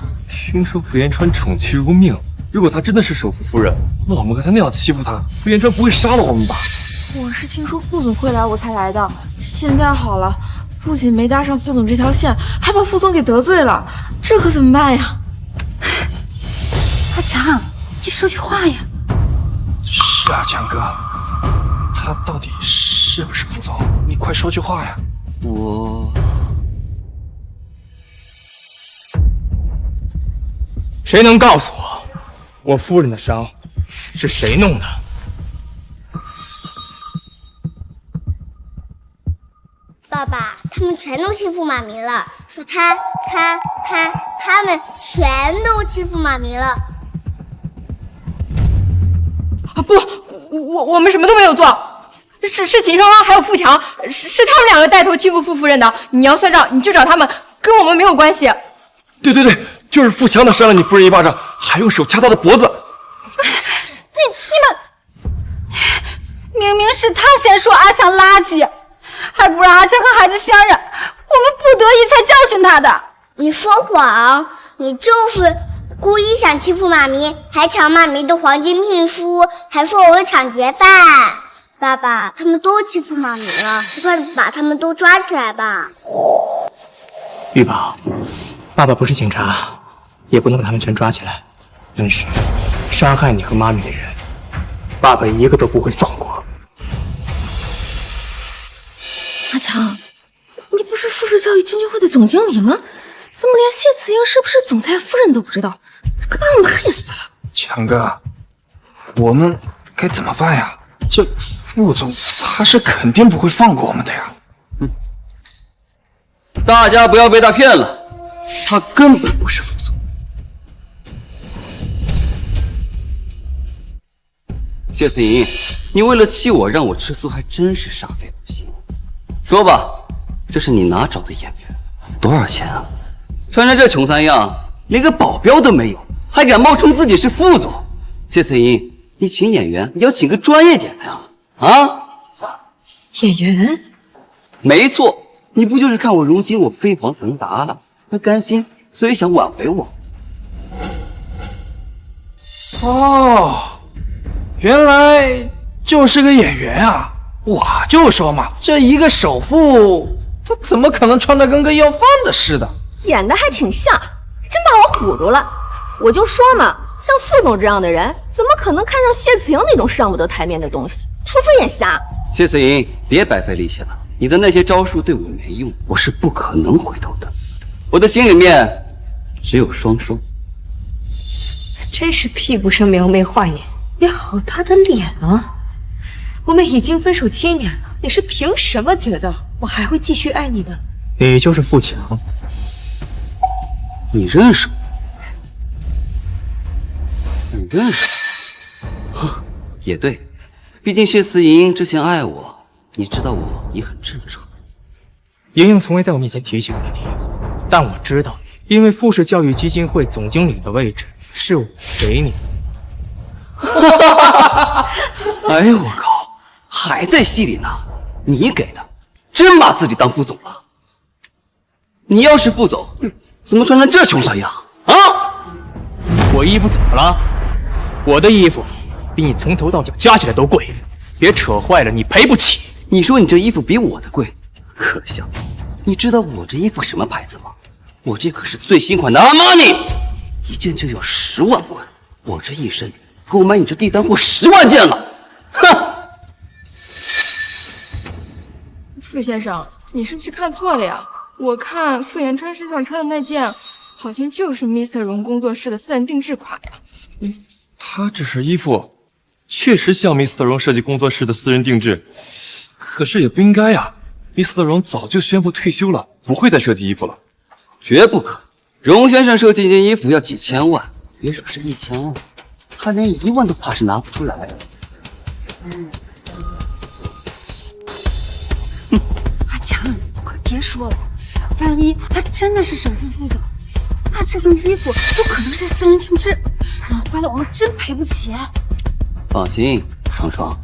Speaker 11: 听说傅延川宠妻如命，如果她真的是首富夫人，那我们刚才那样欺负她，傅延川不会杀了我们吧？
Speaker 12: 我是听说副总会来我才来的，现在好了，不仅没搭上副总这条线，还把副总给得罪了，这可怎么办呀？
Speaker 10: 阿强，你说句话呀！
Speaker 13: 是啊，强哥，他到底是不是副总？你快说句话呀！谁能告诉我夫人的伤是谁弄的？
Speaker 7: 爸爸，他们全都欺负妈咪了，是他们全都欺负妈咪了。
Speaker 8: 啊不，我们什么都没有做，是秦双双还有富强，是他们2个带头欺负傅夫人的。你要算账，你就找他们，跟我们没有关系。
Speaker 11: 对，就是富强他扇了你夫人一巴掌，还用手掐她的脖子。
Speaker 10: 你们明明是他先说阿强垃圾，还不让阿强和孩子相认，我们不得已才教训他的。
Speaker 7: 你说谎，你就是故意想欺负妈咪，还抢妈咪的黄金聘书，还说我是抢劫犯。爸爸，他们都欺负妈咪了，你快把他们都抓起来吧。
Speaker 5: 玉宝，爸爸不是警察，也不能把他们全抓起来。但是伤害你和妈咪的人，爸爸一个都不会放过。
Speaker 6: 阿强，你不是富士教育基金会的总经理吗？怎么连谢慈莹是不是总裁夫人都不知道？可把我们害死了！
Speaker 13: 强哥，我们该怎么办呀？这副总他是肯定不会放过我们的呀。
Speaker 4: 大家不要被他骗了，他根本不是副总。谢思莹，你为了气我让我吃醋，还真是煞费苦心。说吧，这是你哪找的演员？多少钱啊？穿成这穷三样，连个保镖都没有，还敢冒充自己是副总？谢思莹，你请演员，你要请个专业点的呀！啊，
Speaker 6: 演员？
Speaker 4: 没错，你不就是看我如今我飞黄腾达了，不甘心，所以想挽回我。
Speaker 13: 哦，原来就是个演员啊！我就说嘛，这一个首富，他怎么可能穿得跟个要饭的似的？
Speaker 9: 演的还挺像，真把我唬住了。我就说嘛，像副总这样的人，怎么可能看上谢子莹那种上不得台面的东西？除非眼瞎。
Speaker 4: 谢思莹，别白费力气了，你的那些招数对我没用，我是不可能回头的。我的心里面只有双双。
Speaker 6: 真是屁不生苗没话言，你好大的脸啊！我们已经分手7年了，你是凭什么觉得我还会继续爱你的？
Speaker 5: 你就是富强，
Speaker 4: 你认识我？你认识我？也对，毕竟谢思莹之前爱我，你知道我也很正常。
Speaker 5: 莹莹从未在我面前提起过你，但我知道，因为富士教育基金会总经理的位置是我给你的。
Speaker 4: 哎呦我靠！还在戏里呢，你给的，真把自己当副总了？你要是副总，怎么穿成这穷酸样啊？
Speaker 5: 我衣服怎么了？我的衣服比你从头到脚加起来都贵，别扯坏了，你赔不起。
Speaker 4: 你说你这衣服比我的贵，可笑！你知道我这衣服什么牌子吗？我这可是最新款的阿玛尼，一件就要10万块，我这一身够买你这地摊货10万件了。哼！
Speaker 8: 傅先生，你是不是看错了呀？我看傅延川身上穿的那件，好像就是 Mr. 荣工作室的私人定制款呀。
Speaker 11: 他这身衣服确实像 Mr. 荣设计工作室的私人定制，可是也不应该呀。Mr. 荣早就宣布退休了，不会再设计衣服了。
Speaker 4: 绝不可！荣先生设计一件衣服要几千万，别说是1000万，他连1万都怕是拿不出来。
Speaker 10: 阿强，快别说了，万一他真的是首富副总，那这件衣服就可能是私人定制，然后坏了我们真赔不起。
Speaker 4: 放心，双双，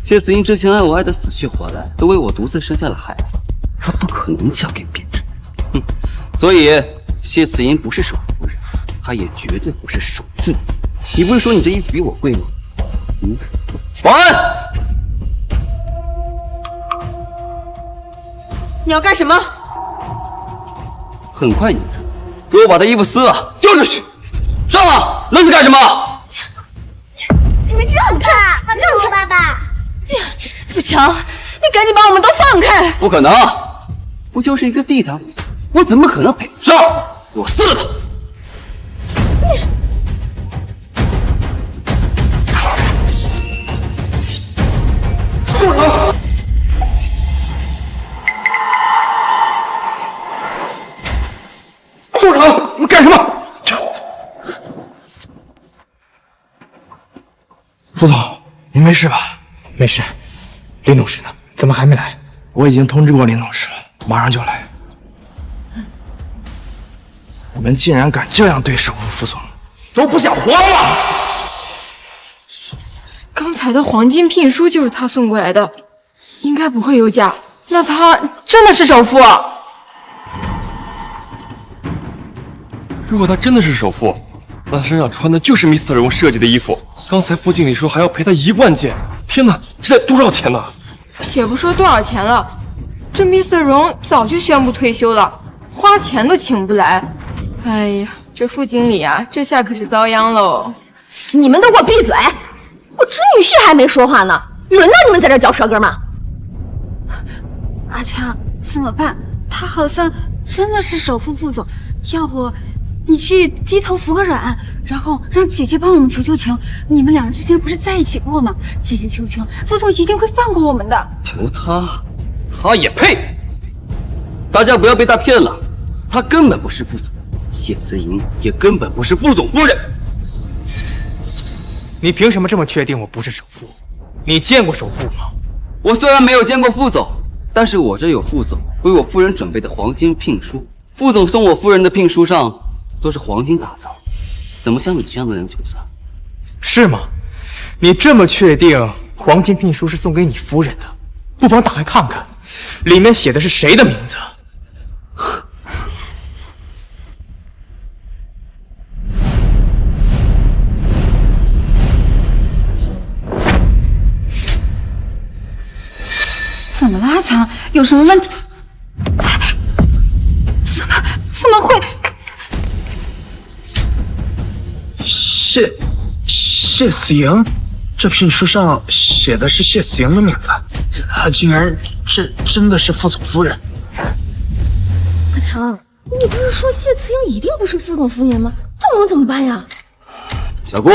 Speaker 4: 谢思莹之前爱我爱得死去活来，都为我独自生下了孩子，她不可能嫁给别人。所以谢思莹不是首夫人，她也绝对不是首富。你不是说你这衣服比我贵吗？保安！
Speaker 6: 你要干什么？
Speaker 4: 很快你知道，给我把他衣服撕了，丢出去！上啊！愣着干什么？
Speaker 7: 你们让开！放开我爸爸！
Speaker 6: 富强，你赶紧把我们都放开！
Speaker 4: 不可能，不就是一个地摊货，我怎么可能赔得上？给我撕了他！住手！
Speaker 13: 住手！你干什么？副总，您没事吧？
Speaker 5: 没事。林董事呢？怎么还没来？
Speaker 13: 我已经通知过林董事了，马上就来。你们竟然敢这样对首副副总，都不想活了吗？
Speaker 8: 刚才的黄金聘书就是他送过来的，应该不会有假。那他真的是首富？
Speaker 11: 如果他真的是首富，那身上穿的就是 Mr. 荣设计的衣服。刚才副经理说还要赔他1万件，天哪，这得多少钱呢？
Speaker 8: 且不说多少钱了，这 Mr. 荣早就宣布退休了，花钱都请不来。哎呀，这副经理啊，这下可是遭殃喽！
Speaker 9: 你们都给我闭嘴！我侄女婿还没说话呢，轮到你们在这嚼舌根吗？
Speaker 10: 阿强，怎么办？他好像真的是首富副总，要不你去低头服个软，然后让姐姐帮我们求求情。你们两人之前不是在一起过吗？姐姐求情，副总一定会放过我们的。
Speaker 4: 求他，他也配？大家不要被他骗了，他根本不是副总，谢思莹也根本不是副总夫人。
Speaker 5: 你凭什么这么确定我不是首富？你见过首富吗？
Speaker 4: 我虽然没有见过副总，但是我这有副总为我夫人准备的黄金聘书。副总送我夫人的聘书上都是黄金打造，怎么像你这样的人就算？
Speaker 5: 是吗？你这么确定黄金聘书是送给你夫人的？不妨打开看看，里面写的是谁的名字？
Speaker 10: 怎么了，阿强？有什么问题？怎么会？
Speaker 17: 谢子莹，这聘书上写的是谢子莹的名字，她竟然真的是副总夫人。
Speaker 12: 阿强，你不是说谢慈莹一定不是副总夫人吗？这我们怎么办呀？
Speaker 4: 小顾，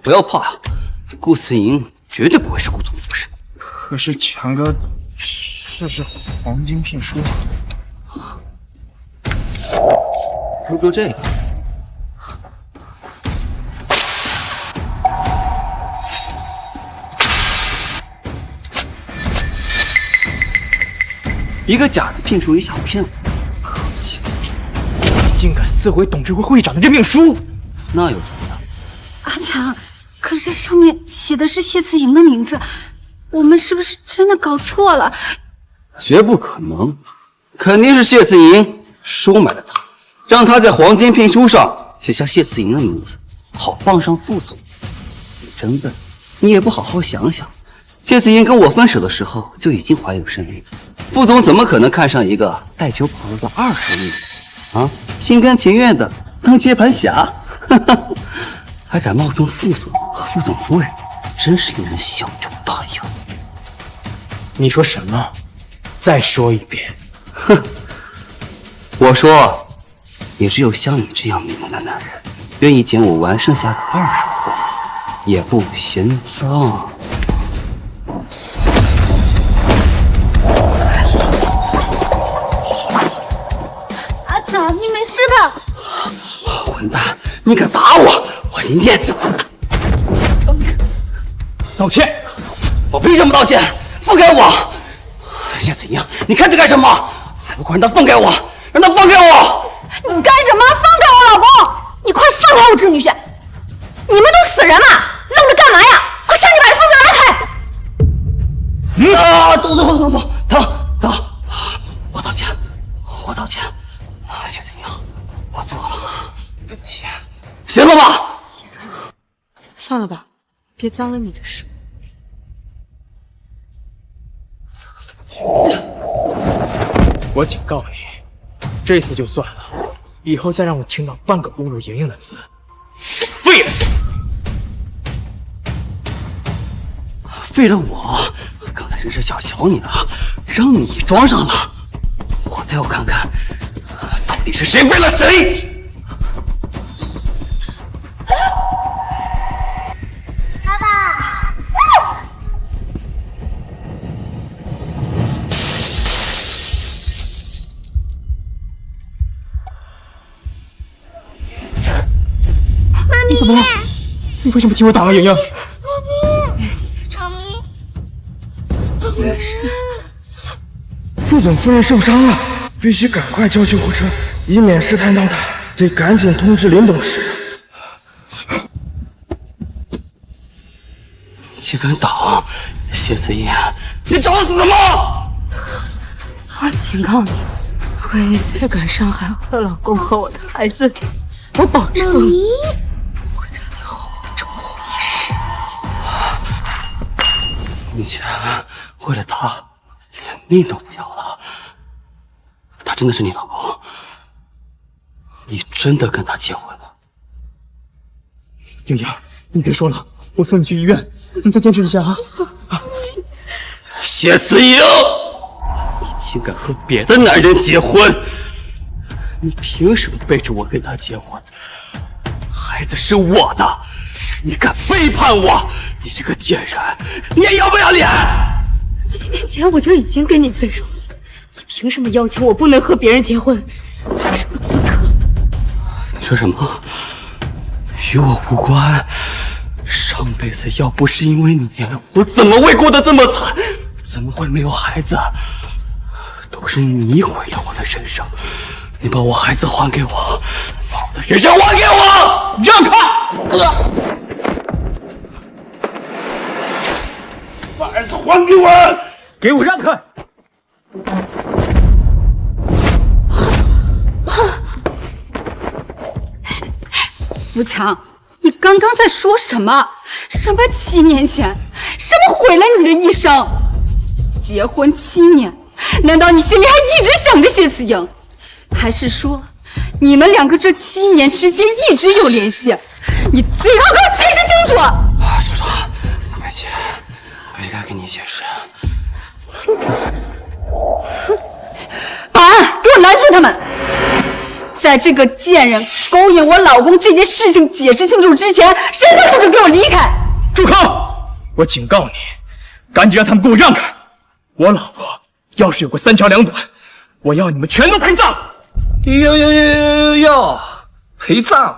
Speaker 4: 不要怕，顾慈莹绝对不会是顾总夫人。
Speaker 13: 可是强哥，这是黄金聘书。
Speaker 4: 说说这个。一个假的聘书也想骗我，可惜
Speaker 5: 你竟敢撕毁董事会会长的任命书，
Speaker 4: 那又怎么样？
Speaker 10: 阿强，可是上面写的是谢慈莹的名字，我们是不是真的搞错了？
Speaker 4: 绝不可能，肯定是谢慈莹收买了他，让他在黄金聘书上写下谢慈莹的名字，好傍上副总。你真笨，你也不好好想想，谢慈莹跟我分手的时候就已经怀有身孕了。副总怎么可能看上一个带球跑路的20亿啊？心甘情愿的当接盘侠，还敢冒充副总和副总夫人，真是令人笑中带牙。
Speaker 5: 你说什么？再说一遍。
Speaker 4: 哼，我说，也只有像你这样迷茫的男人，愿意捡我玩剩下的20货，也不嫌脏。
Speaker 12: 你没事吧？
Speaker 4: 混蛋！你敢打我，我今天
Speaker 5: 道歉！
Speaker 4: 我凭什么道歉？放开我！谢子莹，你看着干什么？还不快让他放开我！让他放开我！
Speaker 12: 你干什么？放开我老公！你快放开我侄女婿！你们都死人了，愣着干嘛呀？快上去把这疯子拉开！
Speaker 4: 等，我道歉，谢子莹，我错了，对不起，行了吧？
Speaker 1: 算了吧，别脏了你的手。
Speaker 5: 我警告你，这次就算了，以后再让我听到半个侮辱莹莹的字，我废了你！
Speaker 4: 废了我！刚才真是小瞧你了，让你装上了，我倒要看看到底是谁废了谁！
Speaker 7: 爸爸，
Speaker 5: 你怎么了？你为什么替我打了莹莹？
Speaker 13: 没事。副总夫人受伤了，必须赶快叫救护车，以免事态闹大。得赶紧通知林董事。
Speaker 4: 你竟敢挡！谢子怡，你找死吗？
Speaker 1: 我警告你，如果你再敢伤害我的老公和我的孩子，我保证不会让你后终一世。
Speaker 4: 你竟然为了他连命都不要了？他真的是你老公？你真的跟他结婚了？
Speaker 5: 莹莹，你别说了，我送你去医院，你再坚持一下啊！
Speaker 4: 谢子莹，你竟敢和别的男人结婚？你凭什么背着我跟他结婚？孩子是我的，你敢背叛我？你这个贱人，你也要不要脸
Speaker 1: ？7年前我就已经跟你分手了，你凭什么要求我不能和别人结婚？有什么资格？
Speaker 4: 你说什么？与我无关。上辈子要不是因为你，我怎么会过得这么惨？怎么会没有孩子？都是你毁了我的人生。你把我孩子还给我，把我的人生还给我！
Speaker 5: 让开！
Speaker 17: 还给我！
Speaker 2: 给我让开！
Speaker 10: 富强，你刚刚在说什么？什么7年前？什么毁了你的一生？结婚7年，难道你心里还一直想着谢慈莹？还是说，你们两个这7年之间一直有联系？你最好给我解释清楚！
Speaker 4: 少少，白姐，我应该跟你解释。
Speaker 10: 保安，给我拦住他们！在这个贱人勾引我老公这件事情解释清楚之前，谁都不准给我离开！
Speaker 17: 住口！我警告你，赶紧让他们给我让开！我老婆要是有个3长2短，我要你们全都陪葬！
Speaker 13: 哟，陪葬？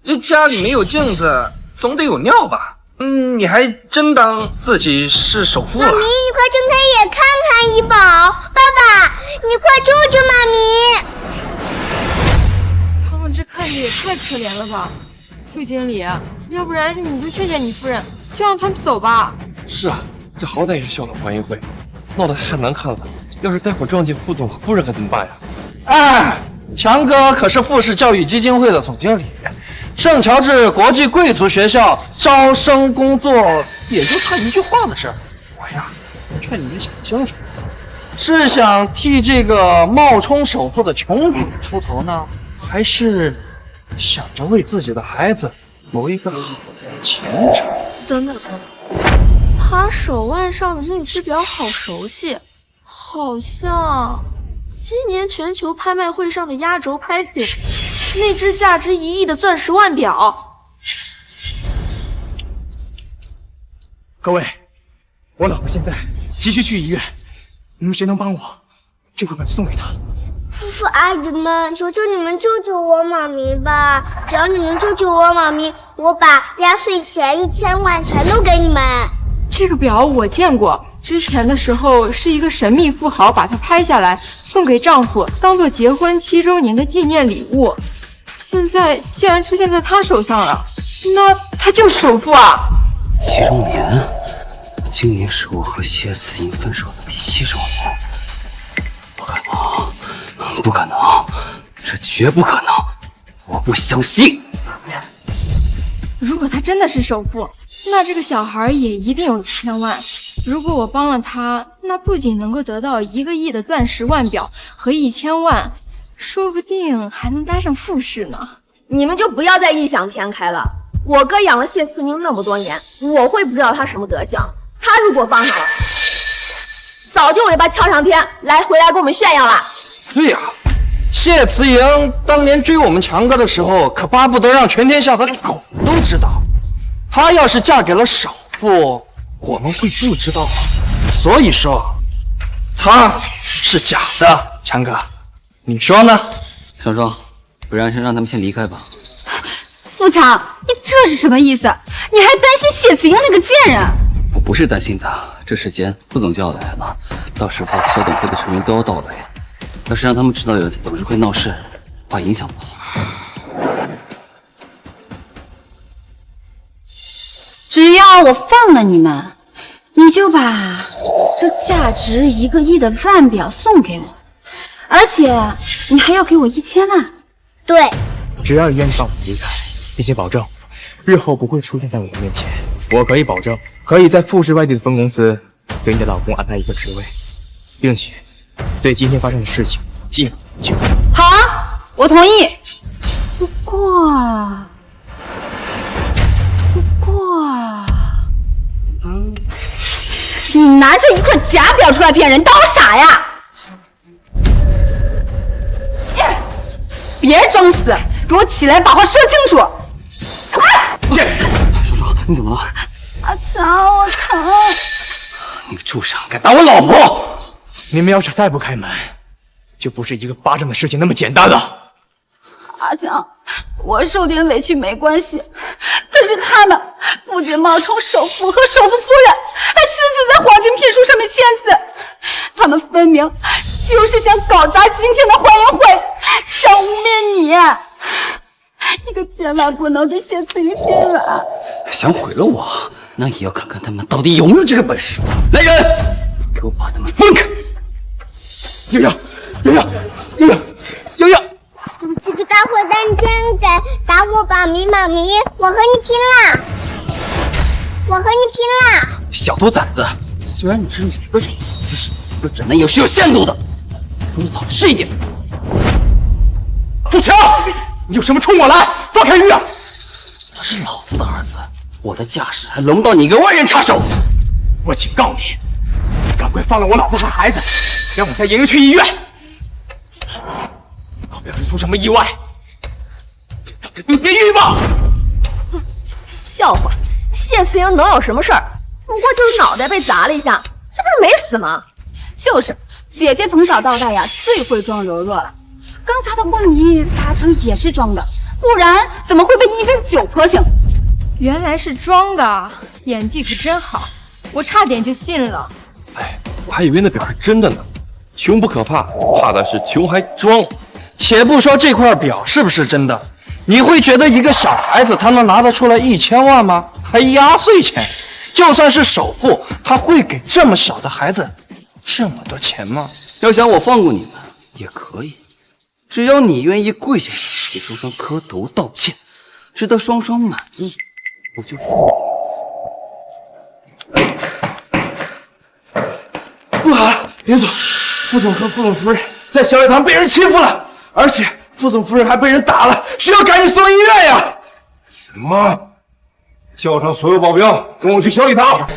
Speaker 13: 这家里没有镜子，总得有尿吧？你还真当自己是首富了？
Speaker 7: 妈咪，你快睁开眼看看怡宝！爸爸，你快救救妈咪！
Speaker 8: 他们这看着也太可怜了吧，副经理，要不然你就劝劝你夫人，就让他们走吧。
Speaker 11: 是啊，这好歹也是校董欢迎会，闹得太难看了。要是待会儿撞见副总和夫人，可怎么办呀？
Speaker 13: 哎，强哥可是富士教育基金会的总经理，圣乔治国际贵族学校招生工作也就他一句话的事儿。我呀，劝你们想清楚，是想替这个冒充首富的穷鬼出头呢，还是想着为自己的孩子谋一个好的前程？
Speaker 12: 等等，他手腕上的那只表好熟悉，好像今年全球拍卖会上的压轴拍品，那只价值1亿的钻石腕表。
Speaker 17: 各位，我老婆现在急需去医院，你们谁能帮我？这块表送给她。
Speaker 7: 叔叔阿姨们，求求你们救救我妈咪吧！只要你能救救我妈咪，我把压岁钱1000万全都给你们。
Speaker 8: 这个表我见过，之前的时候是一个神秘富豪把它拍下来送给丈夫，当做结婚7周年的纪念礼物。现在竟然出现在他手上了，那他就是首富啊
Speaker 4: ！7周年，今年是我和谢慈莹分手的第7周年，不可能，不可能，这绝不可能，我不相信。
Speaker 8: 如果他真的是首富，那这个小孩也一定有1000万。如果我帮了他，那不仅能够得到1个亿的钻石腕表和1000万，说不定还能待上富士呢。
Speaker 9: 你们就不要再异想天开了。我哥养了谢慈宁那么多年，我会不知道他什么德行？他如果帮上了，早就尾巴翘上天，回来给我们炫耀了。
Speaker 13: 对呀，谢慈莹当年追我们强哥的时候，可巴不得让全天下的狗都知道。她要是嫁给了首富，我们会不知道。所以说，她是假的。强哥，你说呢？
Speaker 4: 少少，不然先让他们先离开吧。
Speaker 10: 富强，你这是什么意思？你还担心谢慈莹那个贱人？
Speaker 4: 我不是担心他，这时间副总就要来了，到时候校董会的成员都要到来，要是让他们知道有人在董事会闹事，怕影响不好。
Speaker 10: 只要我放了你们，你就把这价值1个亿的腕表送给我，而且你还要给我1000万。
Speaker 7: 对，
Speaker 5: 只要你愿意放我离开，并且保证日后不会出现在我的面前，我可以保证可以在富士外地的分公司给你的老公安排一个职位，并且对今天发生的事情进一步纠正。
Speaker 10: 好，我同意。不过，你拿着一块假表出来骗人，当我傻呀？别装死，给我起来，把话说清楚。
Speaker 4: 叔叔，你怎么了？
Speaker 10: 阿强，我疼。
Speaker 4: 你个畜生，敢打我老婆！
Speaker 5: 你们要是再不开门，就不是一个巴掌的事情那么简单了。
Speaker 10: 阿强，我受点委屈没关系，可是他们不止冒充首富和首富夫人，还私自在黄金聘书上面签字，他们分明就是想搞砸今天的欢迎会，想污蔑你。你可千万不能对谢慈云心软。
Speaker 4: 想毁了我，那也要看看他们到底有没有这个本事。来人，给我把他们分开！
Speaker 17: 悠悠，
Speaker 7: 这个大坏蛋真敢打我妈咪，我和你拼了！
Speaker 4: 小兔崽子，虽然你是你的主子，可忍耐也是有限度的，说老实一点。
Speaker 17: 富强，你有什么冲我来？放开玉儿！
Speaker 4: 他是老子的儿子，我的架势还轮不到你一个外人插手。
Speaker 17: 我警告你，赶快放了我老婆和孩子，让我带莹莹去医院。老婆要是出什么意外，等着蹲监狱吧！
Speaker 9: 笑话，谢慈莹能有什么事儿？不过就是脑袋被砸了一下，这不是没死吗？
Speaker 10: 就是，姐姐从小到大呀最会装柔弱了。刚才的梦遗八成也是装的，不然怎么会被一针9婆醒？
Speaker 8: 原来是装的，演技可真好，我差点就信了。
Speaker 11: 哎，我还以为那表是真的呢。穷不可怕，怕的是穷还装。
Speaker 13: 且不说这块表是不是真的，你会觉得一个小孩子他能拿得出来1000万吗？还压岁钱？就算是首富，他会给这么小的孩子这么多钱吗？
Speaker 4: 要想我放过你们也可以，只要你愿意跪下来给双双磕头道歉，直到双双满意，我就放你一次。
Speaker 13: 不好了，林总，副总和副总夫人在小礼堂被人欺负了，而且副总夫人还被人打了，需要赶紧送医院呀！
Speaker 15: 什么？叫上所有保镖，跟我去小礼堂。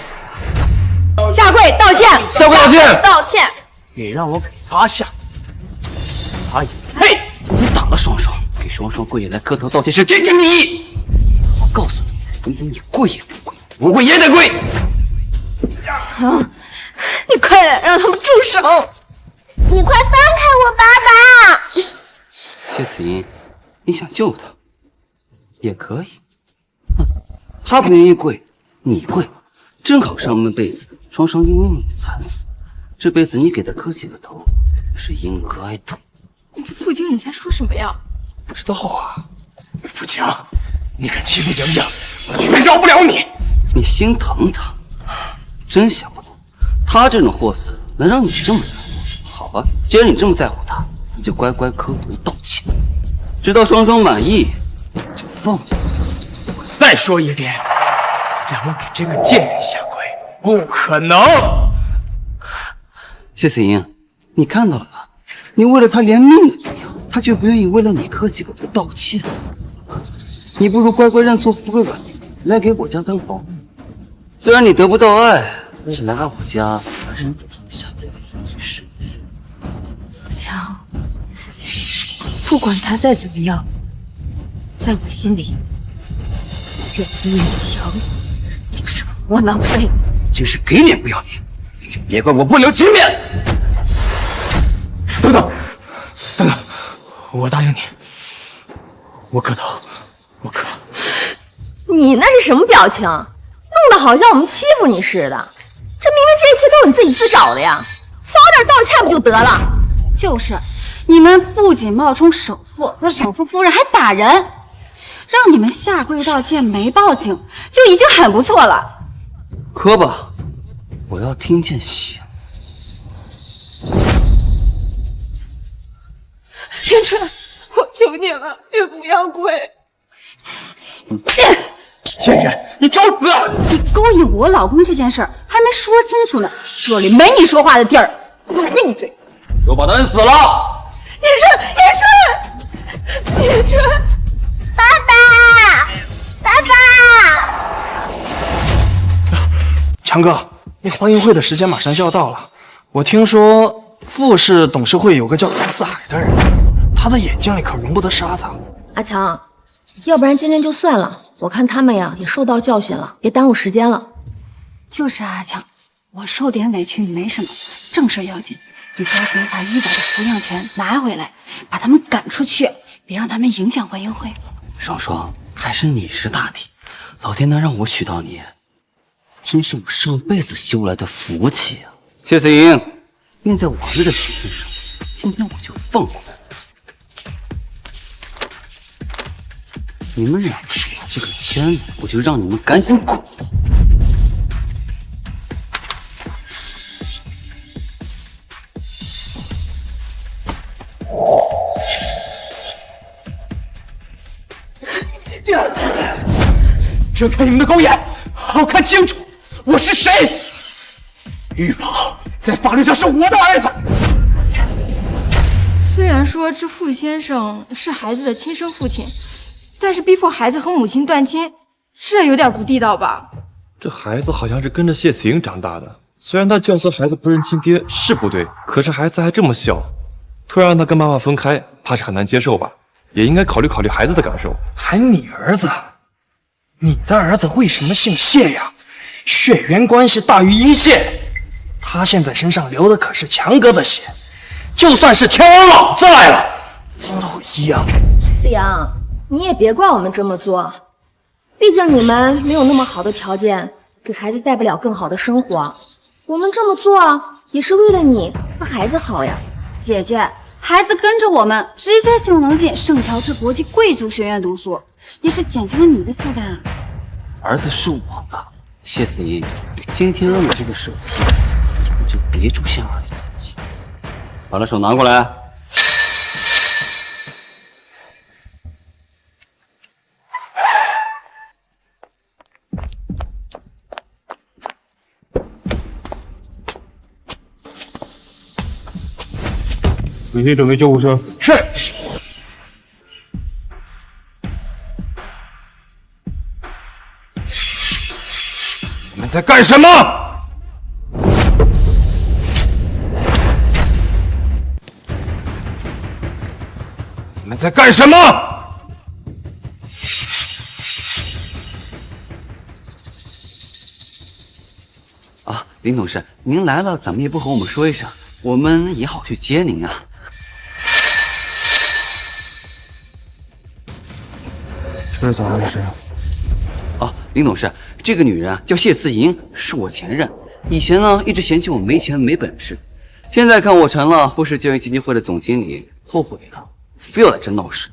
Speaker 10: 下跪道歉，
Speaker 13: 下跪道歉，
Speaker 10: 道歉！
Speaker 13: 你让我给他下，他也
Speaker 4: 嘿，你打了双双，给双双跪下来磕头道歉是天经地义。我告诉你，你跪也不跪，不跪也得跪。
Speaker 6: 强，你快点让他们住手！
Speaker 7: 你快放开我爸爸！
Speaker 4: 谢慈莹，你想救他也可以。哼，他不愿意跪，你跪，正好上半辈子双双因为你惨死，这辈子你给他磕几个头，是应该的。
Speaker 8: 傅经理在说什么呀？
Speaker 17: 不知道啊。富强，你敢欺负莹莹，我绝饶不了你！
Speaker 4: 你心疼他，真想不通，他这种货色能让你这么在乎。好吧，既然你这么在乎他，你就乖乖磕头道歉，直到双双满意就放你。
Speaker 17: 再说一遍，让我给这个贱人下跪，不可能！
Speaker 4: 谢慈莹，你看到了吗？你为了他连命都不要，他却不愿意为了你磕几个头道歉。你不如乖乖认错服个软，来给我家当保姆。虽然你得不到爱，但是来到我家还是能补偿下辈子的遗失。
Speaker 6: 富强，不管他再怎么样，在我心里，远比你强，就是个窝囊废。
Speaker 4: 真是给脸不要脸，就别怪我不留情面。
Speaker 17: 等等，我答应你，我磕头，我磕。
Speaker 9: 你那是什么表情？弄得好像我们欺负你似的。这明明这一切都是你自己自找的呀，早点道歉不就得了？
Speaker 10: 就是，你们不仅冒充首富，说首富夫人还打人，让你们下跪道歉没报警，就已经很不错了。
Speaker 4: 磕吧，我要听见响。
Speaker 6: 天春，我求你了，也不要跪。
Speaker 17: 贱人，你找死！
Speaker 10: 你勾引我老公这件事儿还没说清楚呢，这里没你说话的地儿。闭嘴！
Speaker 4: 给我把他摁死了！
Speaker 6: 叶春，
Speaker 7: 爸爸，爸爸！
Speaker 13: 强哥，欢迎会的时间马上就要到了。我听说富士董事会有个叫四海的人，他的眼睛里可容不得沙子。
Speaker 9: 阿强，要不然今天就算了，我看他们呀也受到教训了，别耽误时间了。
Speaker 10: 就是阿强，我受点委屈没什么，正事要紧。你抓紧把玉宝的抚养权拿回来，把他们赶出去，别让他们影响欢迎会。
Speaker 4: 双双，还是你是大体，老天能让我娶到你，真是我上辈子修来的福气啊！谢思莹，念在往日的情分上，今天我就放过你。你们两个这个签，我就让你们赶紧滚！
Speaker 17: 睁开你们的狗眼，好好看清楚，我是谁！玉宝在法律上是我的儿子。
Speaker 8: 虽然说这傅先生是孩子的亲生父亲，但是逼迫孩子和母亲断亲，这有点不地道吧？
Speaker 11: 这孩子好像是跟着谢子英长大的，虽然他教唆孩子不认亲爹是不对，可是孩子还这么小，突然让他跟妈妈分开，怕是很难接受吧？也应该考虑考虑孩子的感受。
Speaker 13: 还你儿子？你的儿子为什么姓谢呀？血缘关系大于一切。他现在身上流的可是强哥的血，就算是天王老子来了，都一样。
Speaker 9: 思阳，你也别怪我们这么做，毕竟你们没有那么好的条件，给孩子带不了更好的生活。我们这么做也是为了你和孩子好呀。
Speaker 10: 姐姐，孩子跟着我们直接就能进圣乔治国际贵族学院读书，也是减轻了你的负担。
Speaker 4: 儿子是我的，谢子英，今天我这个手皮，以后就别出现儿子面前。把那手拿过来。
Speaker 17: 每天准备救护车。
Speaker 13: 是。
Speaker 17: 你们在干什么？你们在干什么？
Speaker 4: 啊，林董事，您来了，怎么也不和我们说一声，我们也好去接您啊。
Speaker 17: 这是怎么回事啊？
Speaker 4: 哦，林董事，这个女人啊叫谢思莹，是我前任。以前呢一直嫌弃我没钱没本事，现在看我成了富士教育基金会的总经理，后悔了，非要来这闹事，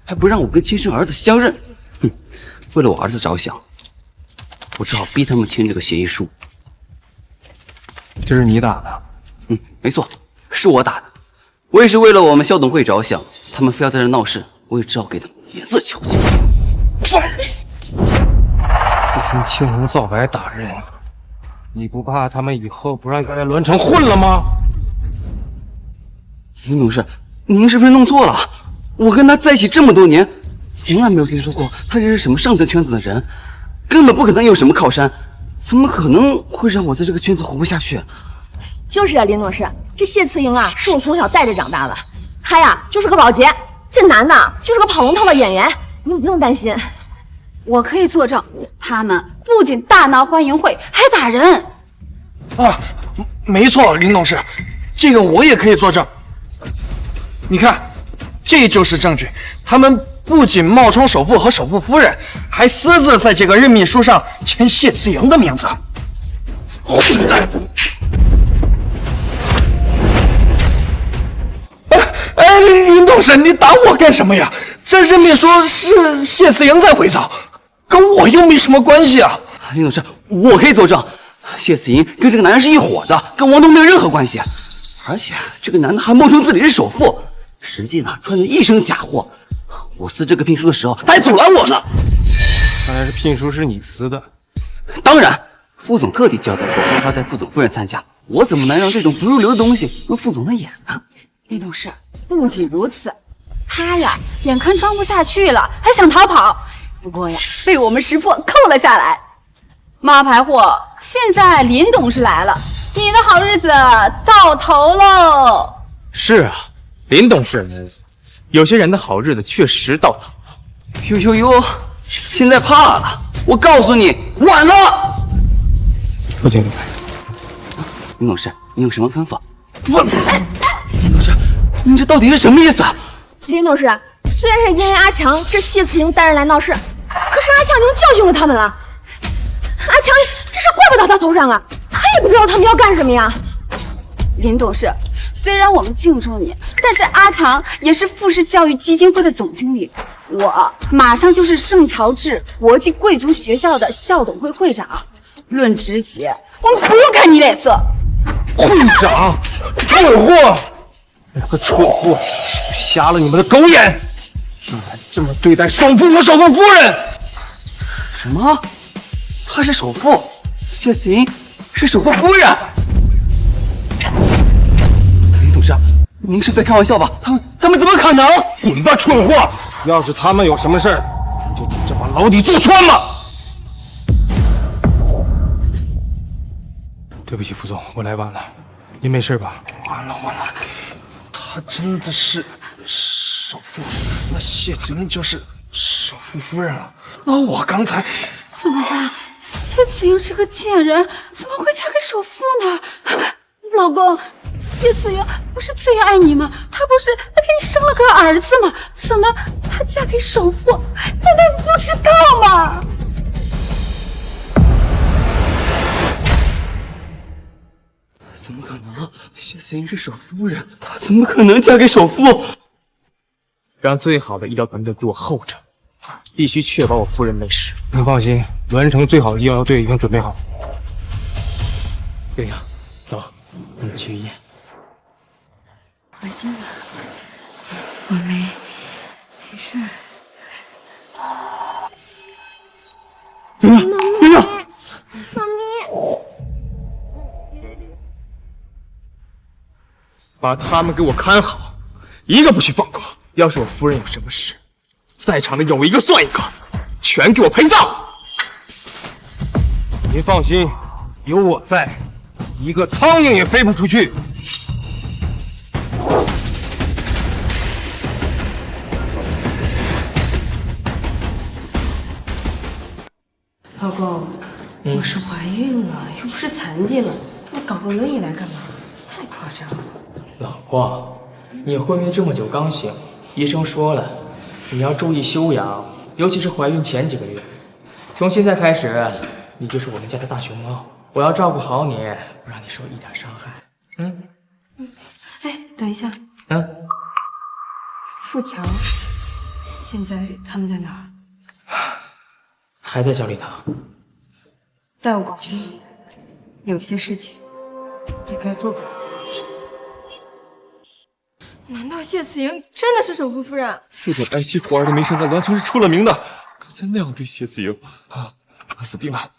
Speaker 4: 还不让我跟亲生儿子相认。哼，为了我儿子着想，我只好逼他们签这个协议书。
Speaker 13: 这是你打的？
Speaker 4: 嗯，没错，是我打的。我也是为了我们校董会着想，他们非要在这闹事，我也只好给他们脸色瞧瞧。
Speaker 17: 不分青红皂白打人，你不怕他们以后不让你在栾城混了吗？
Speaker 4: 林董事，您是不是弄错了？我跟他在一起这么多年，从来没有听说过他这是什么上层圈子的人，根本不可能有什么靠山，怎么可能会让我在这个圈子活不下去？
Speaker 9: 就是啊，林董事，这谢慈莹啊，是我从小带着长大的，他呀就是个保洁，这男的就是个跑龙套的演员，你不用担心。
Speaker 10: 我可以作证，他们不仅大闹欢迎会，还打人。
Speaker 13: 啊，没错，林董事，这个我也可以作证。你看，这就是证据。他们不仅冒充首富和首富夫人，还私自在这个任命书上签谢慈莹的名字。混蛋！哎，林董事，你打我干什么呀？这任命书是谢慈莹在伪造，跟我又没什么关系啊！
Speaker 4: 林董事，我可以作证，谢思莹跟这个男人是一伙的，跟王东没有任何关系。而且这个男的还冒充自己是首富，实际呢穿着一身假货。我撕这个聘书的时候，他还阻拦我呢。
Speaker 17: 看来是聘书是你撕的。
Speaker 4: 当然，副总特地交代过要招待副总夫人参加，我怎么能让这种不入流的东西入副总的眼呢？
Speaker 10: 林董事，不仅如此，他呀眼看装不下去了，还想逃跑，不过呀被我们识破扣了下来。冒牌货，现在林董事来了，你的好日子到头喽！
Speaker 5: 是啊，林董事来了，有些人的好日子确实到头了。
Speaker 4: 呦呦呦，现在怕了，我告诉你，晚了。
Speaker 17: 副经理，
Speaker 4: 林董事，你有什么吩咐？林董事，您这到底是什么意思啊？
Speaker 9: 林董事，虽然是因为阿强这谢慈莹带人来闹事，可是阿强已经教训过他们了。阿强这事怪不到他头上啊，他也不知道他们要干什么呀。
Speaker 10: 林董事，虽然我们敬重你，但是阿强也是富士教育基金会的总经理，我马上就是圣乔治国际贵族学校的校董会会长，论职级，我们不用看你脸色。
Speaker 14: 会长，蠢货，两个蠢货，瞎了你们的狗眼，竟然这么对待首富和首富夫人！
Speaker 4: 什么？他是首富，谢思莹是首富夫人。林董事长，您是在开玩笑吧？他们怎么可能？
Speaker 14: 滚吧，蠢货！要是他们有什么事儿，你就等着把牢底坐穿吧。对不起，副总，我来晚了。您没事吧？完了，他真的是首富，那谢子英就是首富夫人了。那我刚才
Speaker 10: 怎么办？谢子英是个贱人，怎么会嫁给首富呢？老公，谢子英不是最爱你吗？她不是还给你生了个儿子吗？怎么她嫁给首富？难道你不知道吗？
Speaker 4: 怎么可能？谢思莹是首富夫人，她怎么可能嫁给首富？
Speaker 5: 让最好的医疗团队给我候着，必须确保我夫人没事。您放心，栾城最好的医疗队已经准备好了。月阳，走，我们去医院。
Speaker 6: 放心吧，我没事。
Speaker 4: 月阳，
Speaker 7: 妈咪。
Speaker 5: 把他们给我看好，一个不许放过。要是我夫人有什么事，在场的有一个算一个，全给我陪葬。
Speaker 14: 您放心，有我在，一个苍蝇也飞不出去。
Speaker 1: 老公，我是怀孕了，又不是残疾了，你搞个轮椅来干嘛？太夸张了。
Speaker 5: 老婆，你昏迷这么久刚醒，医生说了，你要注意休养，尤其是怀孕前几个月。从现在开始，你就是我们家的大熊猫，我要照顾好你，不让你受一点伤害。
Speaker 1: 哎，等一下，富强，现在他们在哪儿？
Speaker 5: 还在小礼堂。
Speaker 1: 带我过去，有些事情你该做的。
Speaker 8: 难道谢慈莹真的是首富夫人？
Speaker 11: 副总爱妻虎儿的名声在栾城是出了名的，刚才那样对谢子莹，死定了！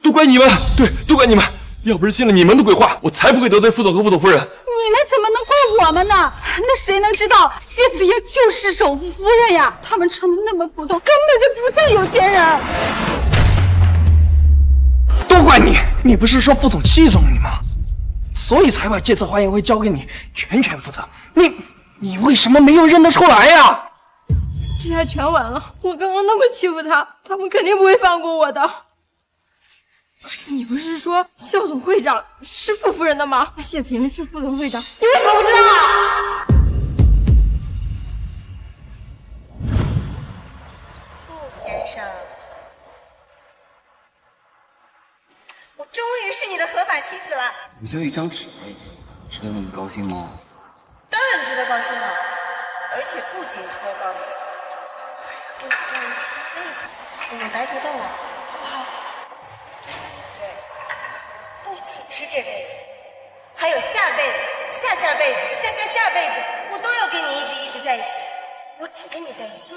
Speaker 11: 都怪你们，对，都怪你们！要不是信了你们的鬼话，我才不会得罪副总和副总夫人。
Speaker 10: 你们怎么能怪我们呢？那谁能知道谢子英就是首富夫人呀？他们穿的那么普通，根本就不像有钱人。
Speaker 13: 都怪你！你不是说副总器重你吗？所以才把这次欢迎会交给你全权负责。你为什么没有认得出来呀？
Speaker 8: 这下全完了！我刚刚那么欺负他，他们肯定不会放过我的。你不是说校总会长是傅夫人的吗？谢慈莹是副总会长，你为什么不知道啊？
Speaker 1: 傅先生，我终于是你的合法妻子了。
Speaker 4: 不就一张纸而已，值得那么高兴吗？
Speaker 1: 当然值得高兴了，而且不仅值得高兴，跟你在一起一辈子，我们白头到老，好不好？对，不仅是这辈子，还有下辈子、下下辈子、下下下辈子，我都要跟你一直在一起。我只跟你在一起，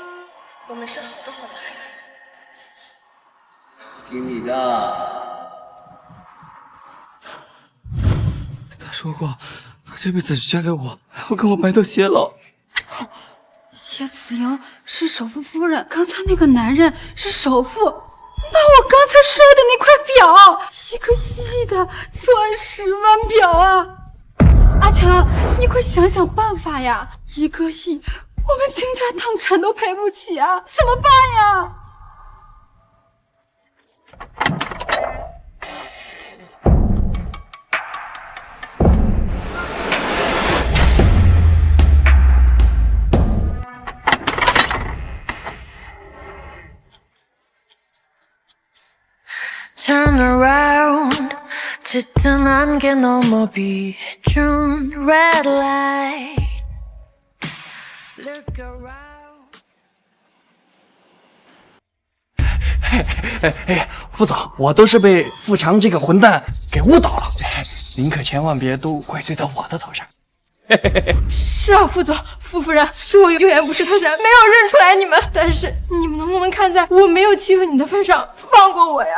Speaker 1: 我们生好多好多孩子。
Speaker 4: 听你的。他说过，他这辈子只嫁给我，还要跟我白头偕老。
Speaker 10: 谢慈莹是首富夫人，刚才那个男人是首富，那我刚才摔的那块表，1个亿的钻石腕表啊！阿强，你快想想办法呀！1个亿，我们倾家荡产都赔不起啊，怎么办呀？Turn
Speaker 18: around 지뜬한 게 넘어 비춘 red light Look around
Speaker 13: 副总，我都是被富强这个混蛋给误导了，您可千万别都怪罪到我的头上。
Speaker 8: 是啊，副总，夫人，是我有眼不识泰山，没有认出来你们。但是你们能不能看在我没有欺负你的份上，放过我呀？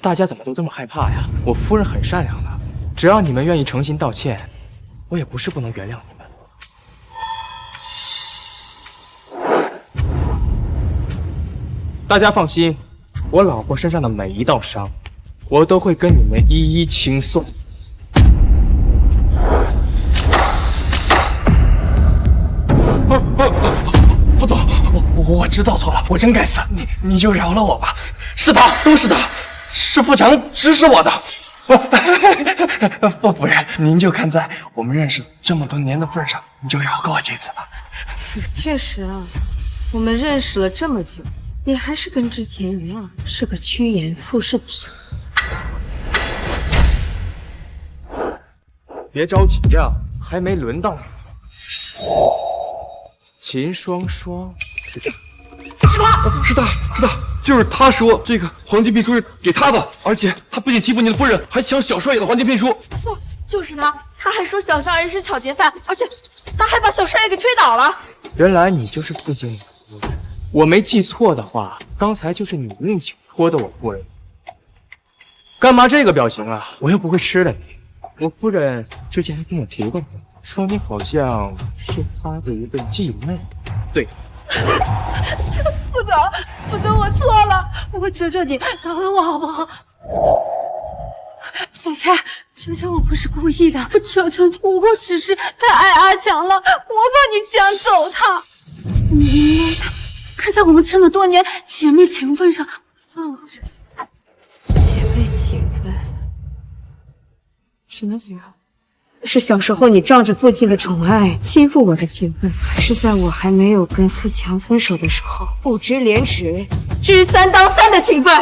Speaker 5: 大家怎么都这么害怕呀？我夫人很善良的，只要你们愿意诚心道歉，我也不是不能原谅你们。大家放心，我老婆身上的每一道伤，我都会跟你们一一清算。
Speaker 13: 副总，我知道错了，我真该死，你就饶了我吧。是他，都是他，是富强指使我的。夫人，您就看在我们认识这么多年的份上，你就饶过我这次吧。
Speaker 1: 确实啊，我们认识了这么久，你还是跟之前一样，是个趋炎附势的人。
Speaker 5: 别着急呀，还没轮到你。秦双双是这，
Speaker 11: 是他，就是他说这个黄金聘书是给他的，而且他不仅欺负你的夫人，还抢小少爷的黄金聘书。
Speaker 12: 错，就是他，他还说小少爷是抢劫犯，而且他还把小少爷给推倒了。
Speaker 5: 原来你就是傅经理的夫人，我没记错的话，刚才就是你用酒泼的我夫人。干嘛这个表情啊？我又不会吃了你。我夫人之前还跟我提过，说你好像是她的一个继妹。对。
Speaker 12: 副总，我错了，我求求你饶了我好不好？姐姐，我不是故意的，我求求你，我只是太爱阿强了，我怕你抢走他。你能看在我们这么多年姐妹情分上，放了这些。
Speaker 1: 姐妹情分？什么情分？是小时候你仗着父亲的宠爱欺负我的情分，还是在我还没有跟富强分手的时候不知廉耻、知三当三的情分？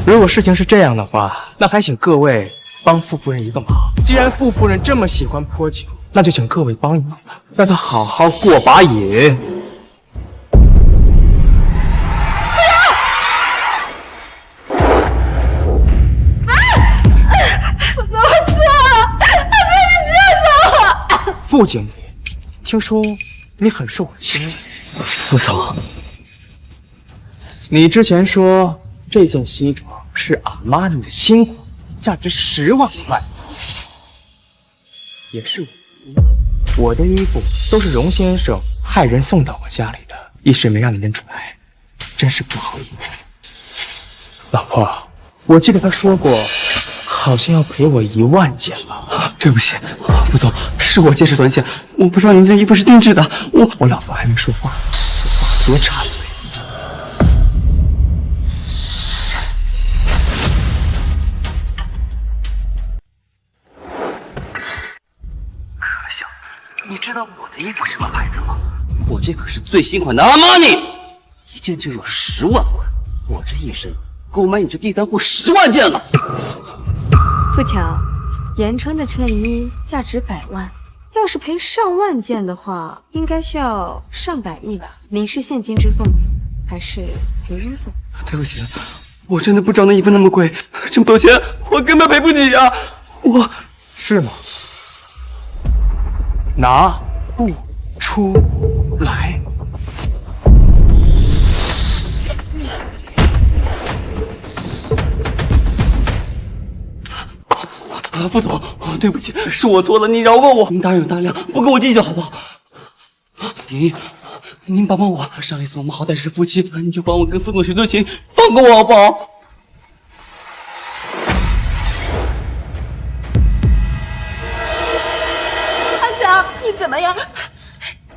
Speaker 5: 如果事情是这样的话，那还请各位帮傅夫人一个忙。既然傅夫人这么喜欢泼酒，那就请各位帮一忙吧，让她好好过把瘾。傅经理，听说你很受我青睐。
Speaker 4: 副总，
Speaker 5: 你之前说这件西装是阿玛尼的新款，价值10万块，也是我的衣服都是荣先生派人送到我家里的，一时没让你认出来，真是不好意思。老婆，我记得他说过，好像要赔我1万件吧？
Speaker 4: 对不起，副总，是我见识短浅，我不知道您这衣服是定制的。
Speaker 5: 我老婆还没说话，多插嘴。
Speaker 4: 可笑，你知道我的衣服什么牌子吗？我这可是最新款的阿玛尼，一件就有10万块，我这一身够买你这地摊货10万件了。
Speaker 1: 富强，言春的衬衣价值100万，要是赔上万件的话，应该需要上百亿吧？您是现金支付吗？还是赔日付？
Speaker 4: 对不起，我真的不知道那衣服那么贵，这么多钱我根本赔不起啊！我
Speaker 5: 是吗？拿不出来。
Speaker 4: 副总，对不起，是我错了，你饶过我。您大人有大量，不跟我计较好不好？您帮帮我，上一次我们好歹是夫妻，你就帮我跟副总学做情，放过我好不好？
Speaker 12: 阿强，你怎么样？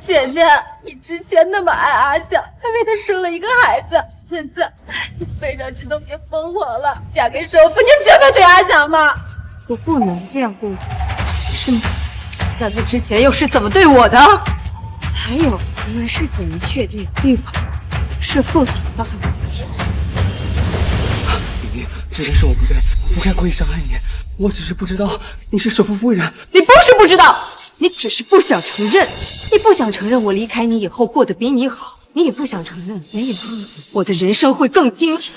Speaker 12: 姐姐，你之前那么爱阿强，还为他生了一个孩子，现在你非让这都给疯狂了，嫁给首富，你这么对阿强吗？
Speaker 1: 我不能这样对你，是吗？那他之前又是怎么对我的？还有，你们是怎么确定玉宝是父亲的孩子？
Speaker 4: 玲玲，真的是我不对，不该故意伤害你。我只是不知道你是首富夫人。
Speaker 1: 你不是不知道，你只是不想承认。
Speaker 6: 你不想承认我离开你以后过得比你好，你也不想承认没有你，我的人生会更精彩，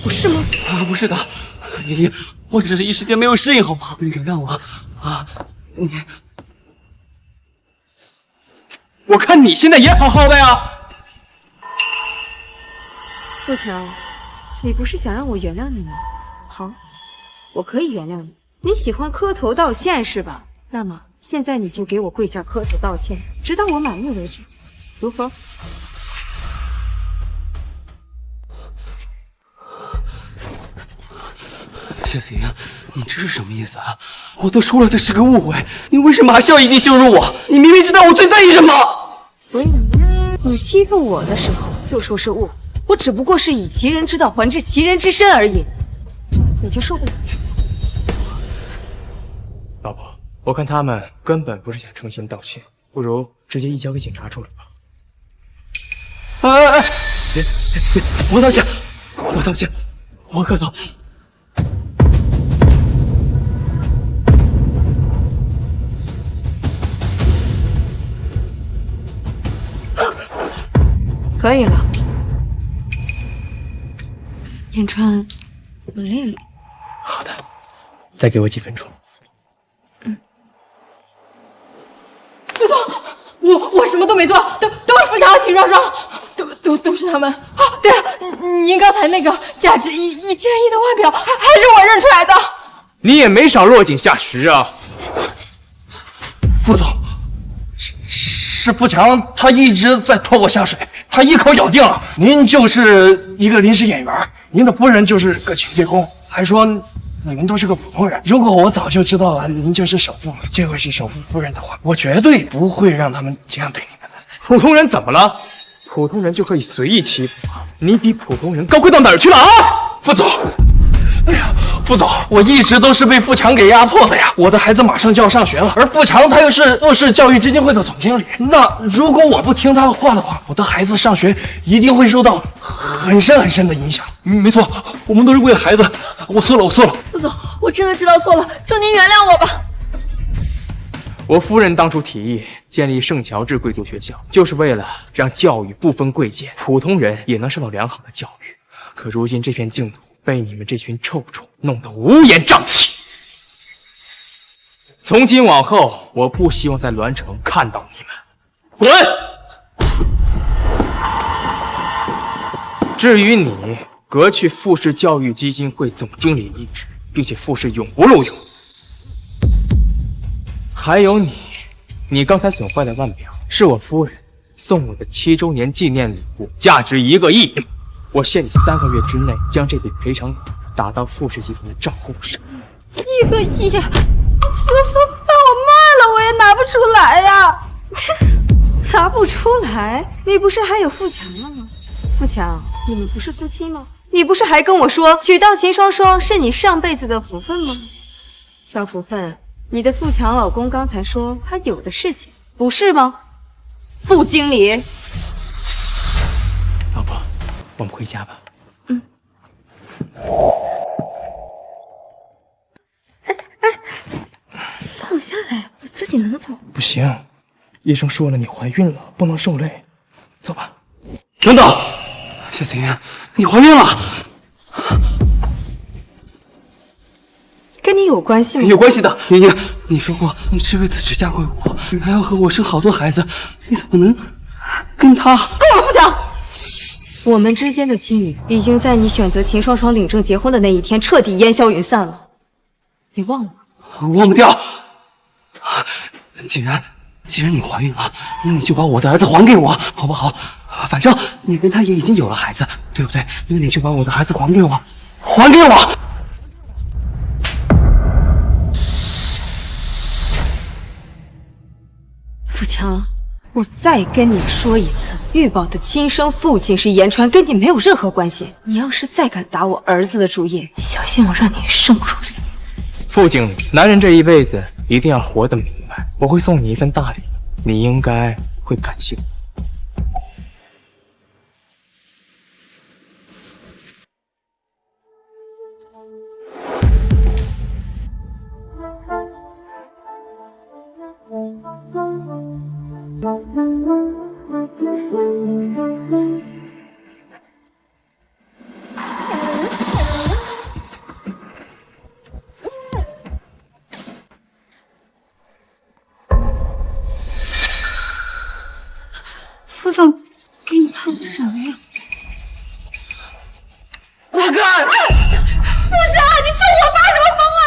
Speaker 6: 不是吗？
Speaker 4: 不是的，爷爷，我只是一时间没有适应，好不好？你原谅我啊！
Speaker 17: 我看你现在也好好的呀。
Speaker 6: 富强，你不是想让我原谅你吗？好，我可以原谅你。你喜欢磕头道歉是吧？那么现在你就给我跪下磕头道歉，直到我满意为止，如何？
Speaker 4: 谢子莹，你这是什么意思啊？我都说了这是个误会，你为什么还是要一定羞辱我？你明明知道我最在意什么。
Speaker 6: 所以你欺负我的时候就说是误，我只不过是以其人之道还治其人之身而已，你就受不了。
Speaker 5: 老婆，我看他们根本不是想诚心道歉，不如直接移交给警察处理吧。别！我道歉，我道歉，我磕头。
Speaker 6: 可以了，言川，我累了。
Speaker 5: 好的，再给我几分钟。
Speaker 8: 副总，我什么都没做，都是富强和秦双双，都是他们。啊，对了，您刚才那个价值1000亿的腕表，还是我认出来的。
Speaker 5: 你也没少落井下石啊，
Speaker 13: 副总，是富强，他一直在拖我下水，他一口咬定了您就是一个临时演员，您的夫人就是个清洁工，还说你们都是个普通人。如果我早就知道了您就是首富，这位是首富夫人的话，我绝对不会让他们这样对你们的。
Speaker 5: 普通人怎么了？普通人就可以随意欺负你比普通人高贵到哪儿去了啊？
Speaker 13: 副总，哎呀，副总，我一直都是被富强给压迫的呀。我的孩子马上就要上学了，而富强他又是富士教育基金会的总经理。那如果我不听他的话的话，我的孩子上学一定会受到很深的影响。
Speaker 11: 没错，我们都是为了孩子。我错了。
Speaker 12: 副总，我真的知道错了，求您原谅我吧。
Speaker 5: 我夫人当初提议建立圣乔治贵族学校，就是为了让教育不分贵贱，普通人也能受到良好的教育。可如今这片净土被你们这群臭虫弄得乌烟瘴气。从今往后，我不希望在栾城看到你们，滚！至于你，革去富士教育基金会总经理一职，并且富士永不录用。还有你刚才损坏的腕表是我夫人送我的7周年纪念礼物，价值1个亿。我限你3个月之内将这笔赔偿打到富士集团的账户上。
Speaker 12: 1个亿，就算把我卖了，我也拿不出来呀！
Speaker 6: 拿不出来？你不是还有富强了吗？富强，你们不是夫妻吗？你不是还跟我说娶到秦双双是你上辈子的福分吗？小福分，你的富强老公刚才说他有的是钱，不是吗？副经理，
Speaker 5: 老婆，我们回家吧。
Speaker 6: 放我下来，我自己能走。
Speaker 5: 不行，医生说了你怀孕了，不能受累。走吧。
Speaker 4: 等等，谢子莹，你怀孕了。
Speaker 6: 跟你有关系吗？
Speaker 4: 有关系的，爷爷，你说过你这辈子只嫁给我，你还要和我生好多孩子，你怎么能跟他？
Speaker 6: 够了，富强！我们之间的亲女已经在你选择秦双双领证结婚的那一天彻底烟消云散了，你忘了吗？
Speaker 4: 忘不掉。既然你怀孕了，那你就把我的儿子还给我，好不好？反正你跟他也已经有了孩子，对不对？那你就把我的孩子还给我，还给我！
Speaker 6: 富强，我再跟你说一次，玉宝的亲生父亲是言川，跟你没有任何关系。你要是再敢打我儿子的主意，小心我让你生不如死。
Speaker 5: 副经理，男人这一辈子一定要活得明白。我会送你一份大礼，你应该会感谢我。
Speaker 10: 副总给你看的什么呀？
Speaker 3: 滚开！
Speaker 8: 副总，你冲我发什么疯啊？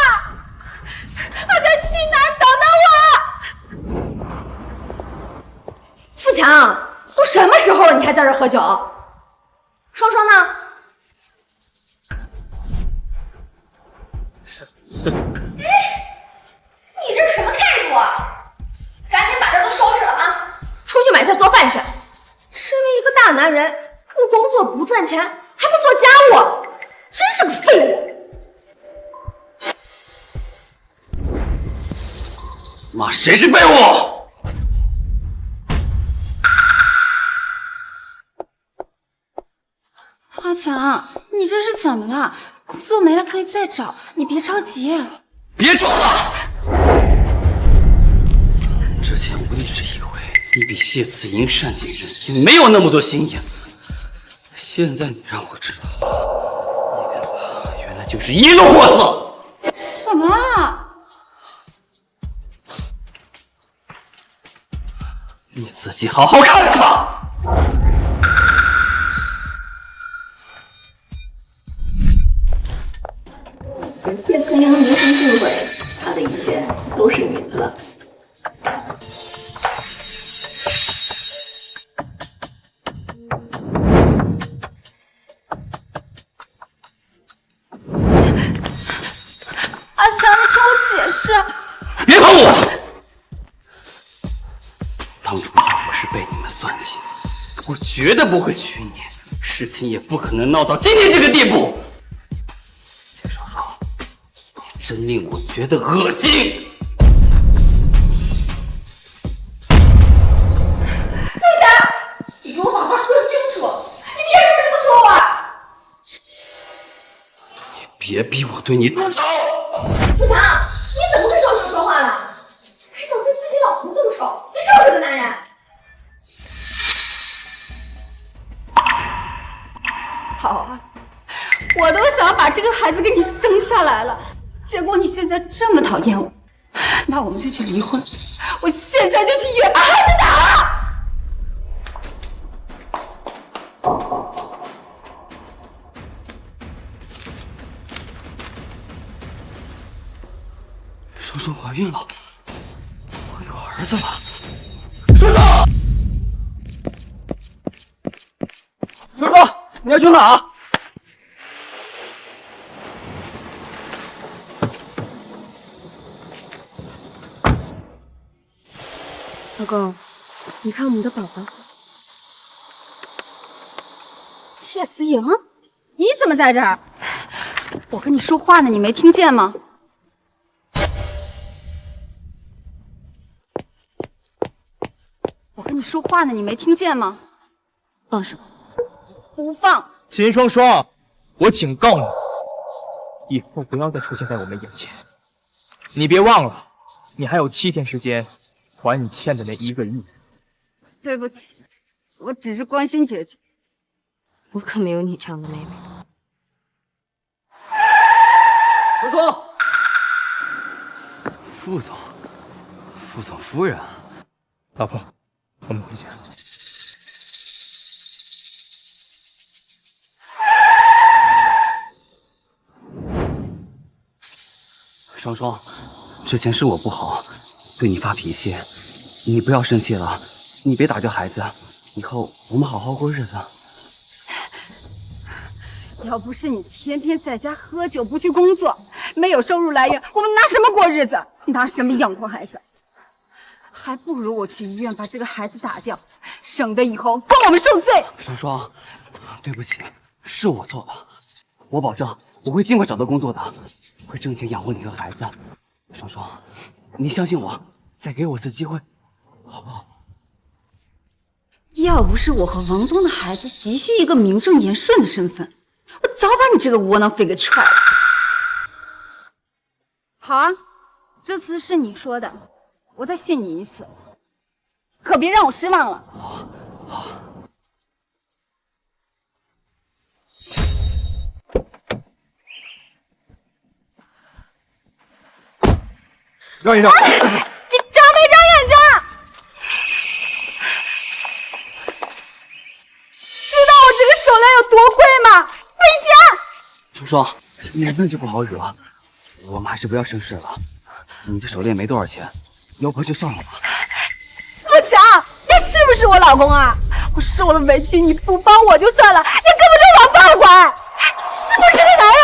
Speaker 8: 阿强去哪儿？等等我！
Speaker 9: 富强，都什么时候了，你还在这儿喝酒？双双呢？你这是什么态度啊？赶紧把这都收拾了啊！出去买菜做饭去。身为一个大男人，不工作不赚钱，还不做家务，真是个废物！
Speaker 4: 妈，谁是废物？
Speaker 10: 阿强，你这是怎么了？工作没了可以再找，你别着急。
Speaker 4: 别装了！之前我一直以为你比谢慈莹善解人意，没有那么多心眼。现在你让我知道，你跟他原来就是一路货色。
Speaker 10: 什么啊？
Speaker 4: 你自己好好看看。
Speaker 9: 谢慈莹名声尽毁，她的一切都是你的了。
Speaker 10: 阿强，你听我解释。
Speaker 4: 别碰我！当初要不是被你们算计，我绝对不会娶你，事情也不可能闹到今天这个地步。谢双双，你真令我觉得恶心。
Speaker 9: 陆家，你给我好好说清楚，你凭什么这么说我？
Speaker 4: 你别逼我对你动手！
Speaker 9: 富强，你怎么会这么说话呢？还想对自己老婆动手，你是不是个男人？
Speaker 10: 好啊，我都想要把这个孩子给你生下来了，结果你现在这么讨厌我，那我们就去离婚，我现在就去医院把孩子打了。
Speaker 4: 双双怀孕了，我有儿子了。双双，双双，你要去哪？
Speaker 1: 老公，你看我们的宝宝。
Speaker 10: 谢思莹，你怎么在这儿？我跟你说话呢，你没听见吗？我跟你说话呢，你没听见吗？
Speaker 1: 放手！
Speaker 10: 不放！
Speaker 5: 秦双双，我警告你，以后不要再出现在我们眼前。你别忘了，你还有7天时间还你欠的那1个亿。
Speaker 10: 对不起，我只是关心姐姐。
Speaker 1: 我可没有你这样的妹妹。
Speaker 4: 双双，副总，副总夫人，
Speaker 5: 老婆，我们回家。
Speaker 4: 双双，之前是我不好，对你发脾气，你不要生气了，你别打这孩子，以后我们好好过日子。
Speaker 10: 要不是你天天在家喝酒不去工作，没有收入来源，我们拿什么过日子？拿什么养活孩子？还不如我去医院把这个孩子打掉，省得以后跟我们受罪。
Speaker 4: 双双，对不起，是我错了，我保证我会尽快找到工作的，会挣钱养活你和孩子。双双，你相信我，再给我次机会，好不好？
Speaker 10: 要不是我和王东的孩子急需一个名正言顺的身份，我早把你这个窝囊废给踹了。好啊，这次是你说的，我再信你一次。可别让我失望了。
Speaker 14: 让一让。
Speaker 10: 你长没长眼睛啊？知道我这个手链有多贵吗？赔钱！
Speaker 4: 双双，那就不好惹，我们还是不要生事了。你这手链没多少钱，要不就算了吧。
Speaker 10: 富强，你是不是我老公啊？我受了委屈你不帮我就算了，你根本就王八拐，是不是个男人？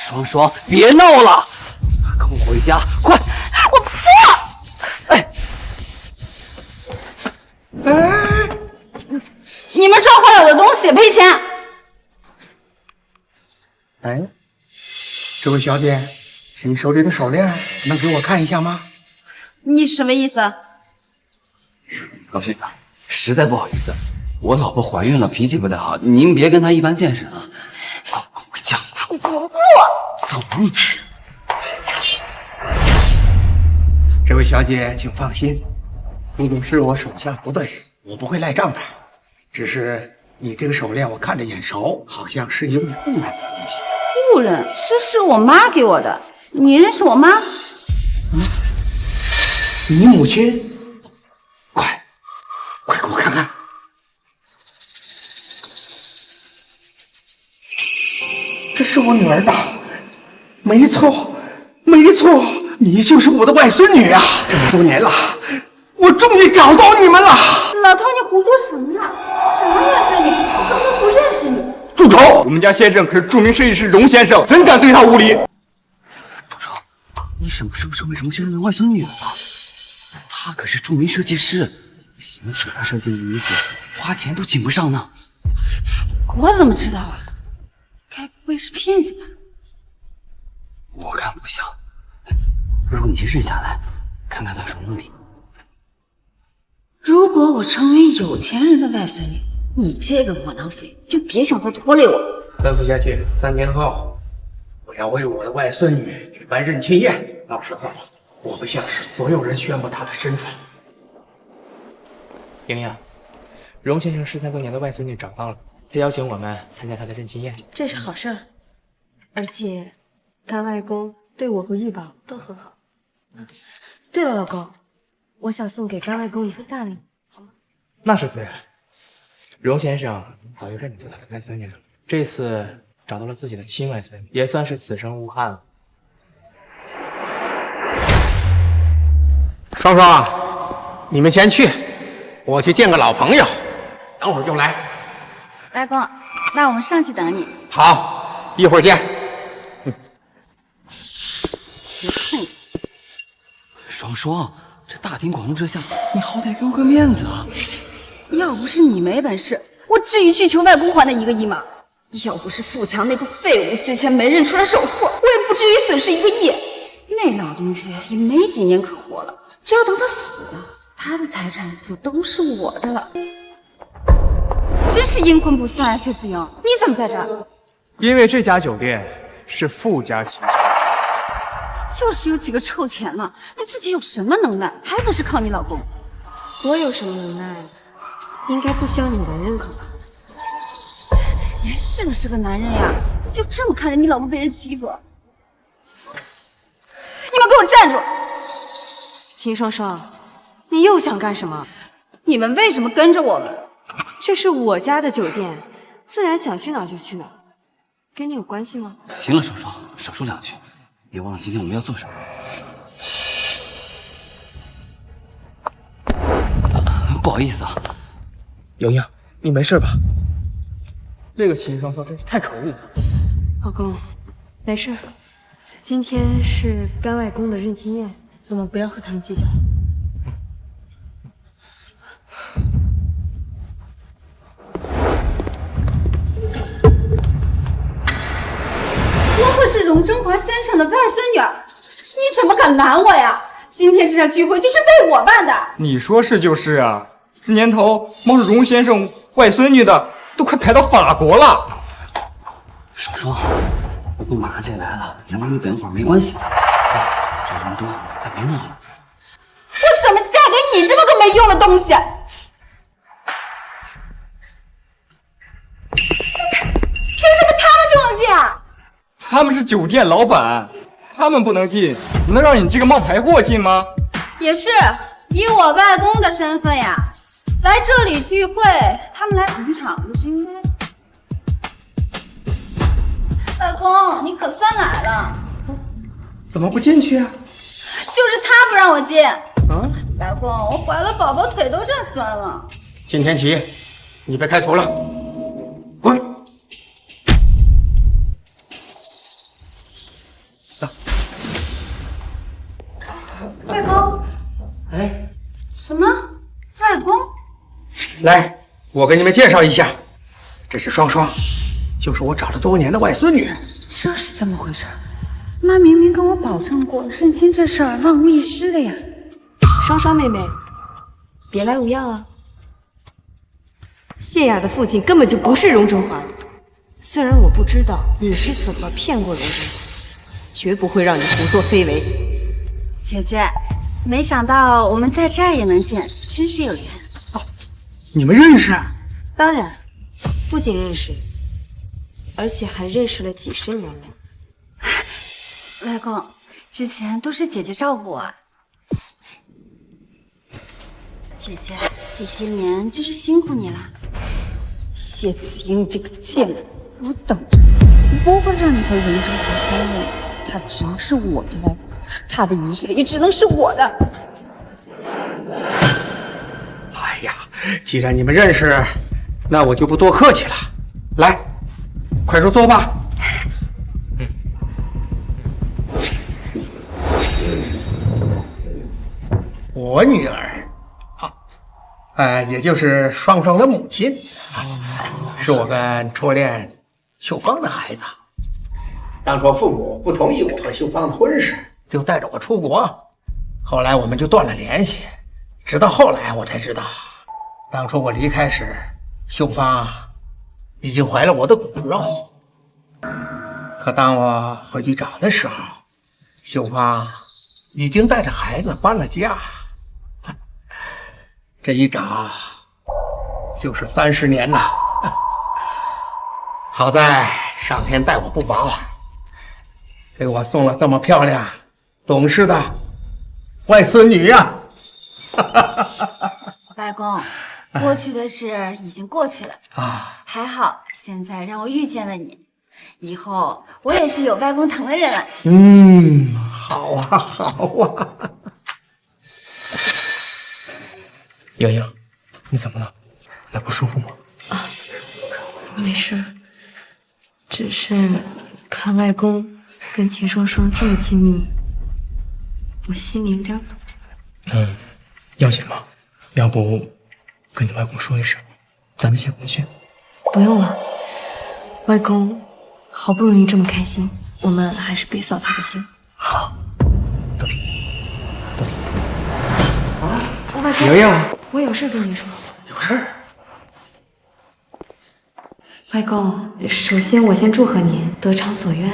Speaker 4: 双双，别闹了，跟我回家，快！
Speaker 10: 我不！你们撞坏了我的东西，赔钱！
Speaker 19: 哎，这位小姐，你手里的手链能给我看一下吗？
Speaker 10: 你什么意思？
Speaker 4: 老先生，实在不好意思，我老婆怀孕了，脾气不太好，您别跟她一般见识啊。走，跟我回家。
Speaker 10: 不，
Speaker 4: 走。
Speaker 19: 这位小姐，请放心，如果是我手下不对，我不会赖账的。只是你这个手链我看着眼熟，好像是有点误认的东西。
Speaker 10: 误认？这是我妈给我的。你认识我妈？
Speaker 19: 你母亲？快给我看看！这是我女儿的，没错，你就是我的外孙女啊！这么多年了，我终于找到你们了。
Speaker 10: 老头，你胡说什么呢？什么外孙女？我根本不认识你。
Speaker 17: 住口！我们家先生可是著名设计师荣先生，怎敢对他无礼？
Speaker 4: 双双，你什么时候成为荣先生的外孙女了？他可是著名设计师，想请他设计的衣服，花钱都请不上呢。
Speaker 10: 我怎么知道啊？该不会是骗子吧？
Speaker 4: 我看不像，不如你先认下来，看看他什么目的。
Speaker 10: 如果我成为有钱人的外孙女，你这个窝囊废就别想再拖累我。
Speaker 19: 吩咐下去，3天后我要为我的外孙女举办认亲宴，到时候我会向所有人宣布她的身份。
Speaker 5: 莹莹，荣先生13多年的外孙女找到了，他邀请我们参加他的认亲宴。
Speaker 1: 这是好事儿，而且干外公对我和玉宝都很好。对了，老公，我想送给干外公一份大礼，好吗？
Speaker 5: 那是自然。荣先生早就认你做他的外孙女了，这次找到了自己的亲外孙女，也算是此生无憾了。
Speaker 19: 双双，你们先去，我去见个老朋友，等会儿就来。
Speaker 10: 外公，那我们上去等你。
Speaker 19: 好，一会儿见。
Speaker 4: 双双，这大庭广众之下，你好歹给我个面子啊！
Speaker 10: 要不是你没本事，我至于去求外公还那1个亿吗？要不是富强那个废物之前没认出来首富，我也不至于损失1个亿。那老东西也没几年可活了，只要等他死了，他的财产就都是我的了。真是阴魂不散啊，谢子英，你怎么在这儿？
Speaker 5: 因为这家酒店是富家旗下的，
Speaker 10: 就是有几个臭钱嘛，你自己有什么能耐？还不是靠你老公？
Speaker 1: 我有什么能耐？应该不需要你的认可吧？
Speaker 10: 你还是不是个男人呀？就这么看着你老婆被人欺负？你们给我站住！
Speaker 1: 秦双双，你又想干什么？
Speaker 10: 你们为什么跟着我们？
Speaker 1: 这是我家的酒店，自然想去哪就去哪，跟你有关系吗？
Speaker 4: 行了，双双，少说2句，别忘了今天我们要做什么。不好意思啊，
Speaker 5: 莹莹，你没事吧？这个秦双双真是太可恶了。
Speaker 1: 老公，没事。今天是干外公的认亲宴，我们不要和他们计较。
Speaker 10: 我可是荣征华先生的外孙女，你怎么敢拦我呀？今天这场聚会就是为我办的。
Speaker 17: 你说是就是啊，这年头冒着荣先生外孙女的都快排到法国了。
Speaker 4: 双双，外公马上就来了，咱们就等会儿没关系的。这人多，咱别闹了。
Speaker 10: 我怎么嫁给你这么个没用的东西！凭什么他们就能进啊？
Speaker 5: 他们是酒店老板，他们不能进，能让你这个冒牌货进吗？
Speaker 10: 也是，以我外公的身份呀，来这里聚会，他们来捧场不是应该？外公，你可算来了。
Speaker 19: 怎么不进去啊？
Speaker 10: 就是他不让我进。
Speaker 19: 啊，
Speaker 10: 外公，我怀了宝宝，腿都站酸了。
Speaker 19: 今天起，你被开除了，滚！
Speaker 10: 外公，
Speaker 19: 哎，
Speaker 10: 什么？外公？
Speaker 19: 来，我给你们介绍一下，这是双双，就是我找了多年的外孙女。
Speaker 10: 这是怎么回事？妈明明跟我保证过，认亲这事儿万无一失的呀。
Speaker 6: 双双妹妹，别来无恙啊！谢雅的父亲根本就不是荣征华，虽然我不知道你是怎么骗过荣征华，绝不会让你胡作非为。
Speaker 10: 姐姐，没想到我们在这儿也能见，真是有缘。
Speaker 19: 你们认识？
Speaker 6: 当然，不仅认识，而且还认识了几十年了。
Speaker 10: 外公，之前都是姐姐照顾我。姐姐，这些年真是辛苦你了。谢子英这个贱人，给我等着！不会让你和荣征华相认，他只能是我的外公，他的一切也只能是我的。
Speaker 19: 哎呀，既然你们认识，那我就不多客气了。来，快入座吧。我女儿也就是双双的母亲，是我跟初恋秀芳的孩子。当初父母不同意我和秀芳的婚事，就带着我出国，后来我们就断了联系。直到后来我才知道，当初我离开时，秀芳已经怀了我的骨肉。可当我回去找的时候，秀芳已经带着孩子搬了家。这一找就是30年了。好在上天待我不薄，给我送了这么漂亮懂事的外孙女呀。
Speaker 10: 外公，过去的事已经过去了啊，还好现在让我遇见了你，以后我也是有外公疼的人了。
Speaker 19: 好啊好啊。
Speaker 5: 莹莹，你怎么了？哪不舒服吗？
Speaker 6: 没事，只是看外公跟秦双双这么亲密，我心里有点堵。
Speaker 5: 要紧吗？要不跟你外公说一声，咱们先回去。
Speaker 6: 不用了，外公好不容易这么开心，我们还是别扫他的兴。
Speaker 5: 好，都听。
Speaker 6: 外公，
Speaker 19: 莹莹，
Speaker 6: 我有事跟你说。
Speaker 19: 有事？
Speaker 6: 外公，首先我先祝贺你得偿所愿。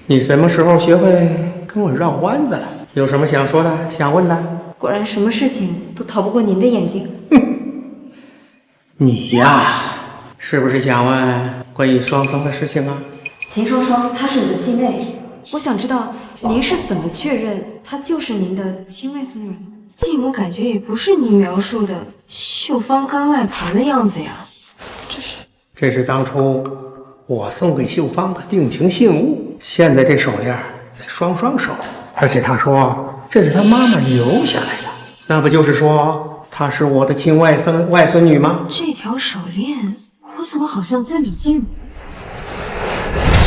Speaker 19: 你什么时候学会跟我绕弯子了？有什么想说的、想问的？
Speaker 6: 果然什么事情都逃不过您的眼睛。
Speaker 19: 你呀，是不是想问关于双双的事情啊？
Speaker 6: 秦双双，她是你的继妹，我想知道您是怎么确认她就是您的亲外孙女的？继母感觉也不是你描述的秀芳干外婆的样子呀。
Speaker 19: 这是当初我送给秀芳的定情信物，现在这手链在双双手，而且她说这是她妈妈留下来的，那不就是说她是我的亲外孙女吗？
Speaker 6: 这条手链我怎么好像在哪见过？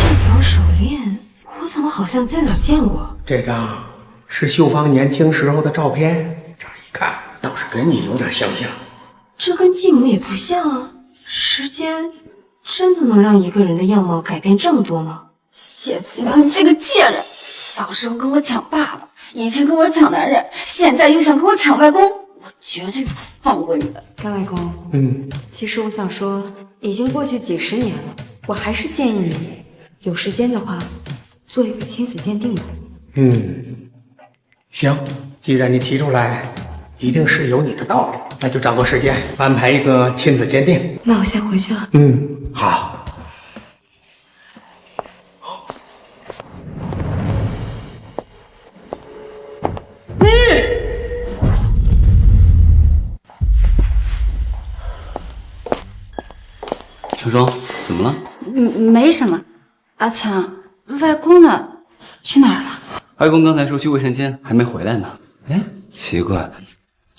Speaker 6: 这条手链我怎么好像在哪见过？
Speaker 19: 这张是秀芳年轻时候的照片，这一看倒是跟你有点相像。
Speaker 6: 这跟继母也不像啊，时间真的能让一个人的样貌改变这么多吗？
Speaker 10: 谢子阳，你这个贱人！小时候跟我抢爸爸，以前跟我抢男人，现在又想跟我抢外公，我绝对不放过你的。
Speaker 6: 干外公，其实我想说，已经过去几十年了，我还是建议你，有时间的话，做一个亲子鉴定吧。
Speaker 19: 行，既然你提出来，一定是有你的道理。那就找个时间安排一个亲子鉴定。
Speaker 1: 那我先回去了。
Speaker 19: 好。
Speaker 4: 秋霜，怎么了？
Speaker 10: 没什么。阿强，外公呢？去哪儿了？
Speaker 4: 外公刚才说去卫生间，还没回来呢。哎，奇怪，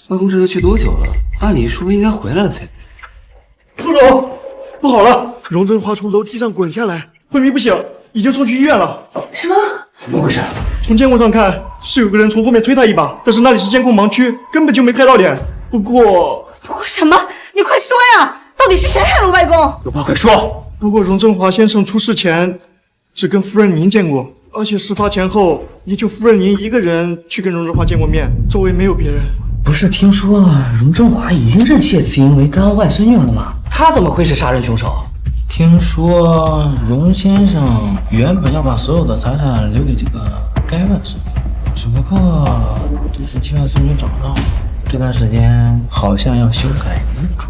Speaker 4: 外公这都去多久了？按理说应该回来了才对。
Speaker 14: 副总，不好了，荣振华从楼梯上滚下来，昏迷不醒，已经送去医院了。
Speaker 10: 什么？
Speaker 4: 怎么回事？
Speaker 14: 从监控上看，是有个人从后面推他一把，但是那里是监控盲区，根本就没拍到脸。不过
Speaker 10: 什么？你快说呀！到底是谁害了外公？
Speaker 17: 有话快说！
Speaker 14: 不过荣振华先生出事前只跟夫人您见过，而且事发前后也就夫人您一个人去跟荣振华见过面，周围没有别人。
Speaker 20: 不是听说荣振华已经认谢慈英为干外孙女了吗？他怎么会是杀人凶手？听说荣先生原本要把所有的财产留给这个该外孙女，只不过这次亲外孙女找到了，这段时间好像要修改遗嘱。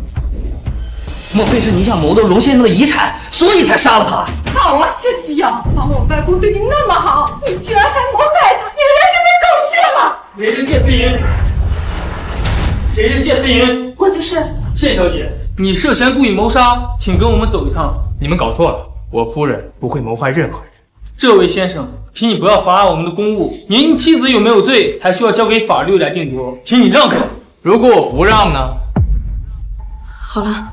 Speaker 20: 莫非是你想谋夺荣先生的遗产，所以才杀了他？
Speaker 8: 好啊，谢子阳，帮我外公对你那么好，你居然还谋害他，你的良心被狗吃了吗？
Speaker 17: 谁是谢思莹？谁是谢思莹？
Speaker 10: 我就是。
Speaker 17: 谢小姐，你涉嫌故意谋杀，请跟我们走一趟。你们搞错了，我夫人不会谋害任何人。这位先生，请你不要妨碍我们的公务。您妻子有没有罪，还需要交给法律来定夺，请你让开。如果我不让呢？
Speaker 1: 好了，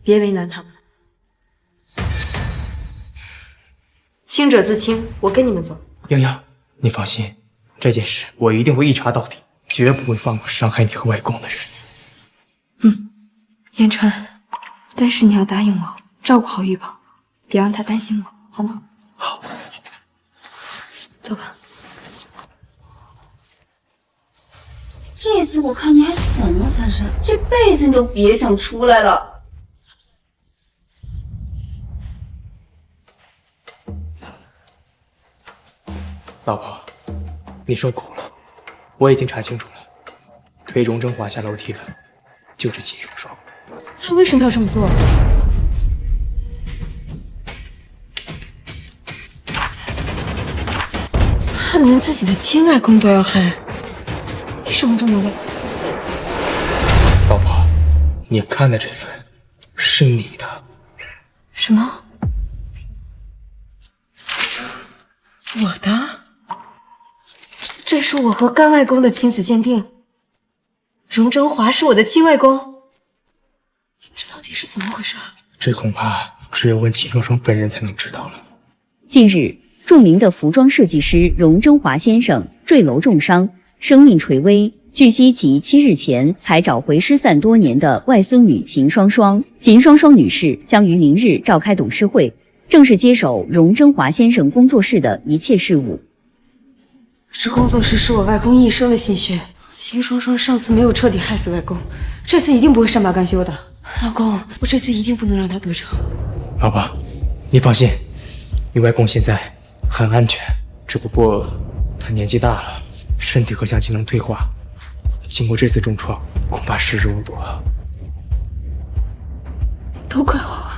Speaker 1: 别为难他们。清者自清，我跟你们走。
Speaker 5: 英英，你放心，这件事我一定会一查到底，绝不会放过伤害你和外公的人。
Speaker 1: 言川，但是你要答应我，照顾好玉宝，别让他担心我，好吗？
Speaker 5: 好。
Speaker 1: 走吧。
Speaker 10: 这次我看你还怎么翻身，这辈子你都别想出来了。
Speaker 5: 老婆，你受苦了，我已经查清楚了，推荣振华下楼梯的就是秦双双。
Speaker 1: 他为什么要这么做？他连自己的亲外公都要害，为什么这么累？
Speaker 5: 老婆，你看的这份是你的。
Speaker 1: 什么？我的？这是我和干外公的亲子鉴定。荣振华是我的亲外公，这到底是怎么回事？
Speaker 5: 这恐怕只有问秦双双本人才能知道了。
Speaker 21: 近日，著名的服装设计师荣振华先生坠楼重伤，生命垂危。据悉，其7日前才找回失散多年的外孙女秦双双。秦双双女士将于明日召开董事会，正式接手荣振华先生工作室的一切事务。
Speaker 1: 这工作室是我外公一生的心血，秦双双上次没有彻底害死外公，这次一定不会善罢甘休的。老公，我这次一定不能让他得逞。
Speaker 5: 老婆，你放心，你外公现在很安全，只不过他年纪大了，身体和向机能退化，经过这次重创，恐怕时日无多了。
Speaker 1: 都怪我，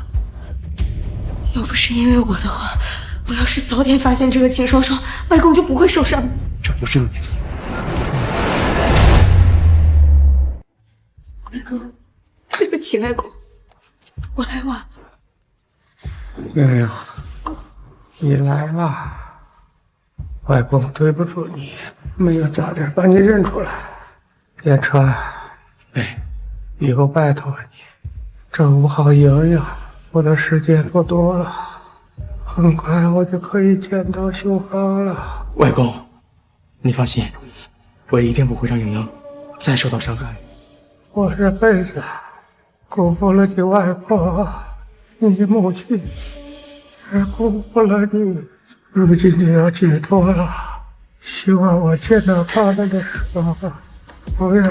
Speaker 1: 要不是因为我的话，我要是早点发现这个秦双双，外公就不会受伤。
Speaker 5: 这不是你的错。
Speaker 1: 外公，对不起，外公，我来晚了。
Speaker 19: 哎呀，你来了，外公对不住你，没有早点把你认出来。言川，以后拜托你照顾好莹莹，我的时间不多了，很快我就可以见到秀芳了。
Speaker 5: 外公，你放心，我一定不会让莹莹再受到伤害。
Speaker 19: 我这辈子辜负了你外婆，你母亲，也辜负了你。如今你要解脱了，希望我见到他们的时候，不要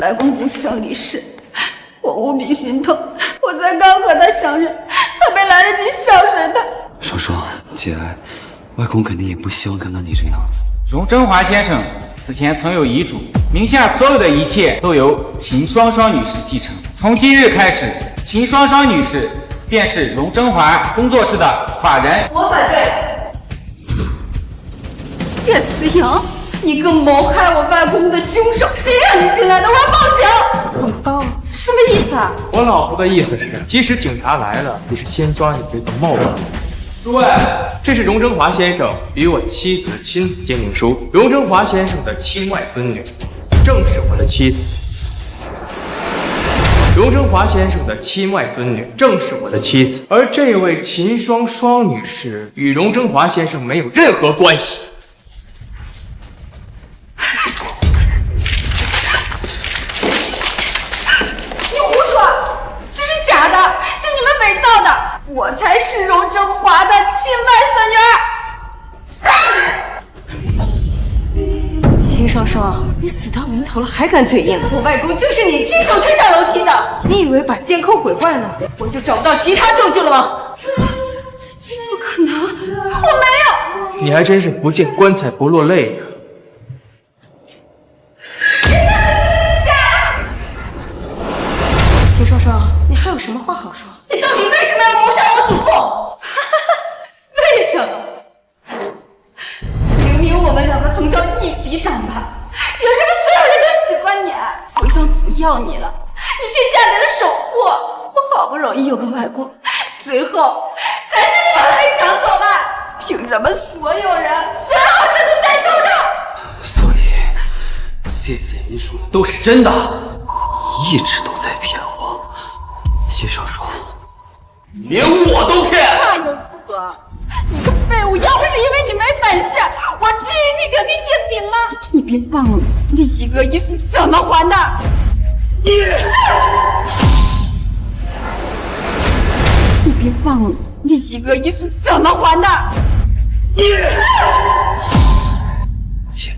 Speaker 10: 外公不幸离世，我无比心痛。我才刚和他相认，还没来得及孝顺他。
Speaker 4: 双双，节哀，外公肯定也不希望看到你这样子。
Speaker 16: 荣振华先生此前曾有遗嘱，名下所有的一切都由秦双双女士继承。从今日开始，秦双双女士便是荣振华工作室的法人。
Speaker 6: 我反对。
Speaker 10: 谢慈莹，你个谋害我外公的凶手，谁让你进来的？我要报警！
Speaker 6: 我报？
Speaker 10: 什么意思啊？
Speaker 5: 我老婆的意思是，即使警察来了，也是先抓你这个冒犯。对，这是荣振华先生与我妻子的亲子鉴定书。荣振华先生的亲外孙女，正是我的妻子。荣振华先生的亲外孙女，正是我的妻子。而这位秦双双女士与荣振华先生没有任何关系。
Speaker 10: 我才是荣振华的亲外
Speaker 6: 孙女。秦双双，你死到临头了还敢嘴硬？我外公就是你亲手推下楼梯的，你以为把监控毁坏了，我就找不到其他证据了吗？
Speaker 10: 不可能，我没有。
Speaker 5: 你还真是不见棺材不落泪呀！
Speaker 6: 秦双双，你还有什么话好说？你到底为什么要谋杀我祖父？
Speaker 10: 为什么？明明我们两个从小一起长大，凭什么所有人都喜欢你？冯江不要你了，你却嫁给了首富。我好不容易有个外公，最后还是你把他给抢走了。凭什么所有人所有好事都在你头上？
Speaker 4: 所以谢子莹说的都是真的，一直都在骗我。谢双双，连我都骗！
Speaker 10: 话有不合，你个废物！要不是因为你没本事，我至于去顶替谢子莹吗？你别忘了那1个亿是怎么还的！你别忘了那1个亿是怎么还的！
Speaker 4: 姐，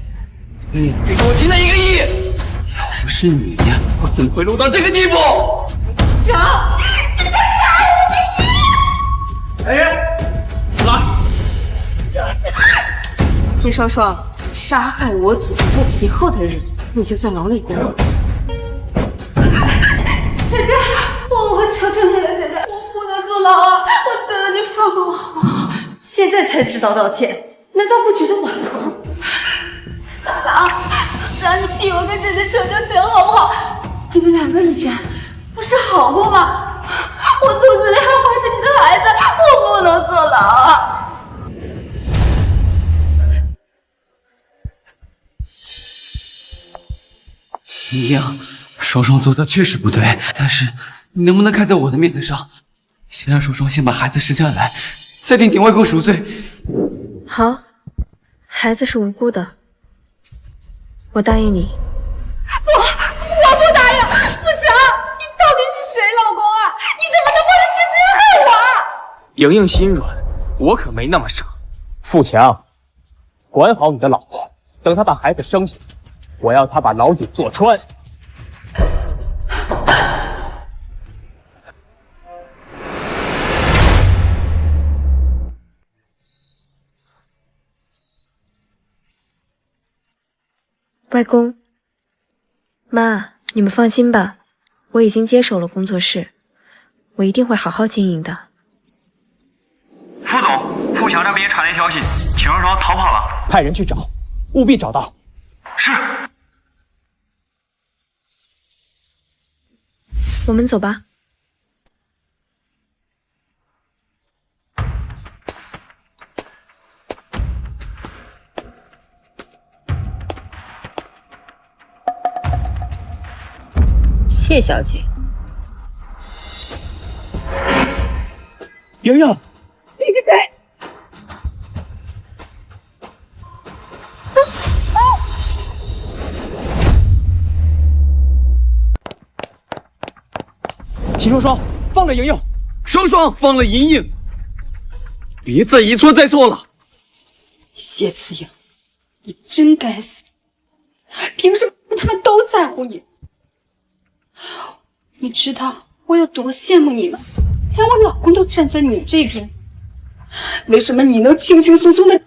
Speaker 4: 你别给我进那1个亿！要不是你，我怎么会落到这个地步？
Speaker 10: 强，你在杀人！
Speaker 17: 哎，来！
Speaker 6: 秦双双，杀害我祖父以后的日子，你就在牢里过。
Speaker 10: 姐姐，我求求你了，姐姐，我不能坐牢啊！我求求你放过我好不好？
Speaker 6: 现在才知道道歉，难道不觉得晚了吗？
Speaker 10: 桑，你替我跟姐姐求求情好不好？你们两个以前不是好过吗？我肚子里还怀着你的孩子，我不能坐牢啊！
Speaker 4: 你呀，双双做的确实不对，但是你能不能看在我的面子上，先让双双先把孩子生下来，再定外公赎罪？
Speaker 1: 好，孩子是无辜的，我答应你。
Speaker 10: 我不答应！富强，你到底是谁老公啊？你怎么能抱着谢子莹害我啊？
Speaker 5: 莹莹心软，我可没那么傻。富强，管好你的老婆，等她把孩子生下来，我要她把牢底坐穿。
Speaker 1: 外公、妈，你们放心吧，我已经接手了工作室，我一定会好好经营的。
Speaker 22: 副总，富强这边传来消息，秦双双逃跑了，
Speaker 5: 派人去找，务必找到。
Speaker 22: 是。
Speaker 1: 我们走吧。谢小姐，
Speaker 5: 莹莹，
Speaker 10: 你是谁？
Speaker 5: 秦双双，放了莹莹！
Speaker 4: 双双，放了莹莹！别再一错再错了！
Speaker 10: 谢慈莹，你真该死！凭什么他们都在乎你？你知道我有多羡慕你吗？连我老公都站在你这边，为什么你能轻轻松松的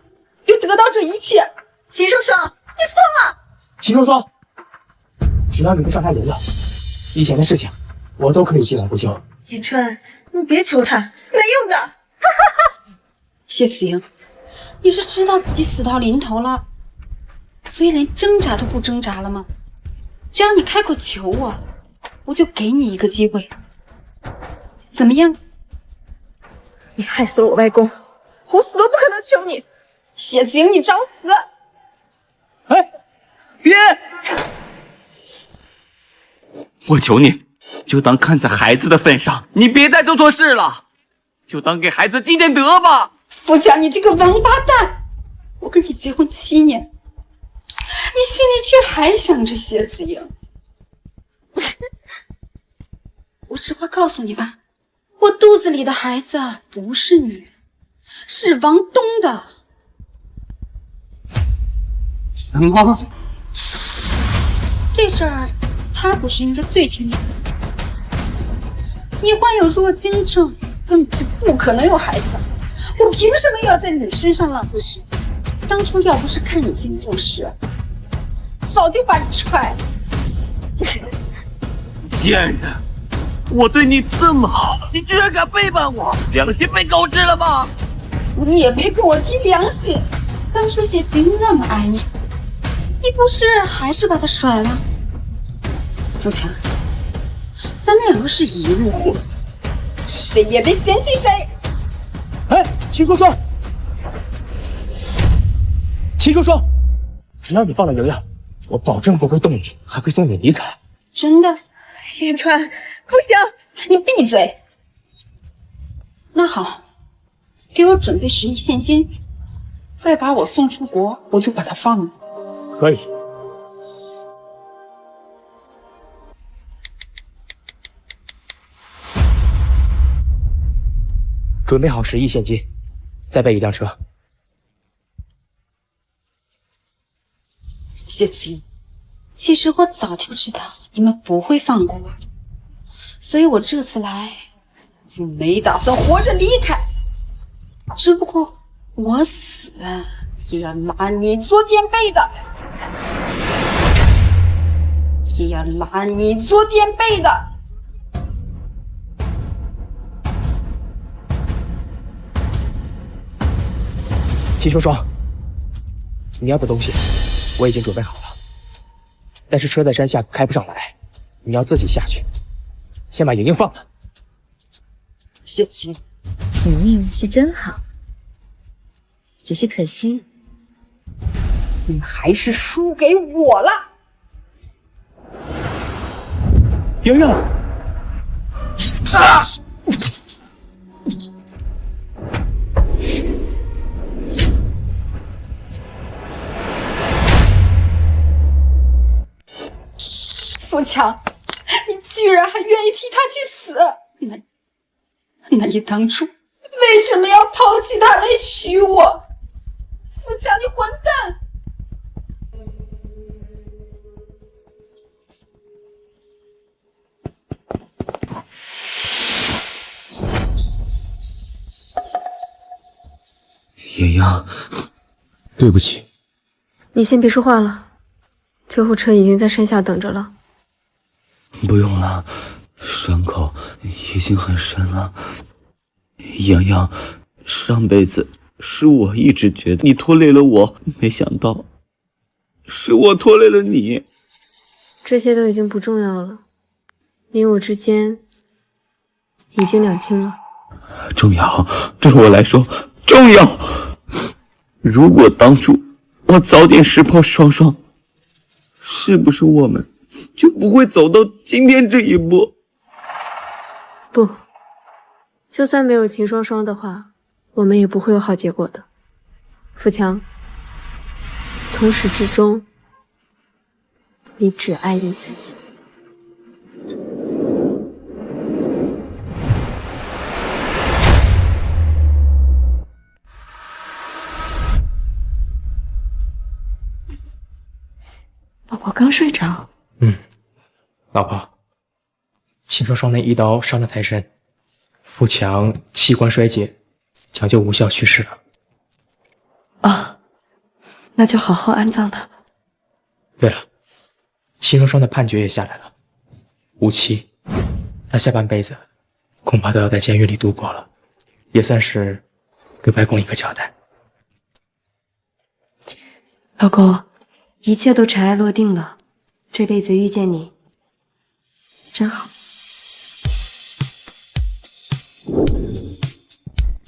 Speaker 10: 就得到这一切？
Speaker 6: 秦双双，你疯了！
Speaker 5: 秦双双，只要你不伤他人了，以前的事情我都可以既往不咎。
Speaker 6: 言川，你别求他，没用的。
Speaker 10: 谢子莹，你是知道自己死到临头了，所以连挣扎都不挣扎了吗？只要你开口求我，我就给你一个机会，怎么样？
Speaker 6: 你害死了我外公，我死都不可能求你。
Speaker 10: 谢子莹，你找死！
Speaker 5: 哎，
Speaker 4: 别！我求你，就当看在孩子的份上，你别再做错事了，就当给孩子积点德吧。
Speaker 10: 富强，你这个王八蛋！我跟你结婚7年，你心里却还想着谢子莹。我实话告诉你吧，我肚子里的孩子不是你的，是王东的。
Speaker 4: 妈，
Speaker 10: 这事儿他不是应该最清楚的。你患有弱精症，根本就不可能有孩子。我凭什么要在你身上浪费时间？当初要不是看你进复试，早就把你踹了。
Speaker 4: 贱人！我对你这么好，你居然敢背叛我，良心被狗吃了吗？
Speaker 10: 你也别跟我提良心。当初谢金那么爱你，你不是还是把他甩了？富强，咱们两个是一路货色，谁也别嫌弃谁。
Speaker 5: 哎，秦双双，秦双双，只要你放了莹莹，我保证不会动你，还会送你离开。
Speaker 10: 真的？
Speaker 6: 言川，不行！
Speaker 10: 你闭嘴！那好，给我准备10亿现金，再把我送出国，我就把他放了。
Speaker 5: 可以。准备好10亿现金，再备1辆车。
Speaker 10: 谢子莹，其实我早就知道你们不会放过我的，所以我这次来就没打算活着离开。只不过我死也要拿你做垫背的，也要拿你做垫背的。
Speaker 5: 秦双双，你要的东西我已经准备好了，但是车在山下开不上来，你要自己下去，先把莹莹放了。
Speaker 10: 谢子莹，
Speaker 2: 你命是真好，只是可惜，
Speaker 10: 你还是输给我了。
Speaker 5: 莹莹，啊！
Speaker 10: 富强，你居然还愿意替他去死？那你当初为什么要抛弃他来娶我？富强，你混蛋！
Speaker 4: 莹莹，
Speaker 14: 对不起。
Speaker 1: 你先别说话了，救护车已经在山下等着了。
Speaker 4: 不用了，伤口已经很深了。莹莹，上辈子是我一直觉得你拖累了我，没想到是我拖累了你。
Speaker 1: 这些都已经不重要了，你我之间已经两清了。
Speaker 4: 重要，对我来说重要。如果当初我早点识破双双，是不是我们就不会走到今天这一步？
Speaker 1: 不，就算没有秦双双的话，我们也不会有好结果的。富强，从始至终，你只爱你自己。
Speaker 10: 宝宝刚睡着。
Speaker 5: 老婆，秦双双那一刀伤得太深，富强器官衰竭，抢救无效去世了。
Speaker 1: 啊，那就好好安葬他吧。
Speaker 5: 对了，秦双双的判决也下来了，无期，他下半辈子恐怕都要在监狱里度过了，也算是给外公一个交代。
Speaker 1: 老公，一切都尘埃落定了，这辈子遇见你真好。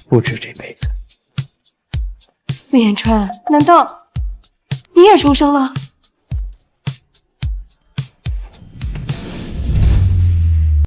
Speaker 5: 不止这辈子。
Speaker 1: 傅延川，难道你也重生了？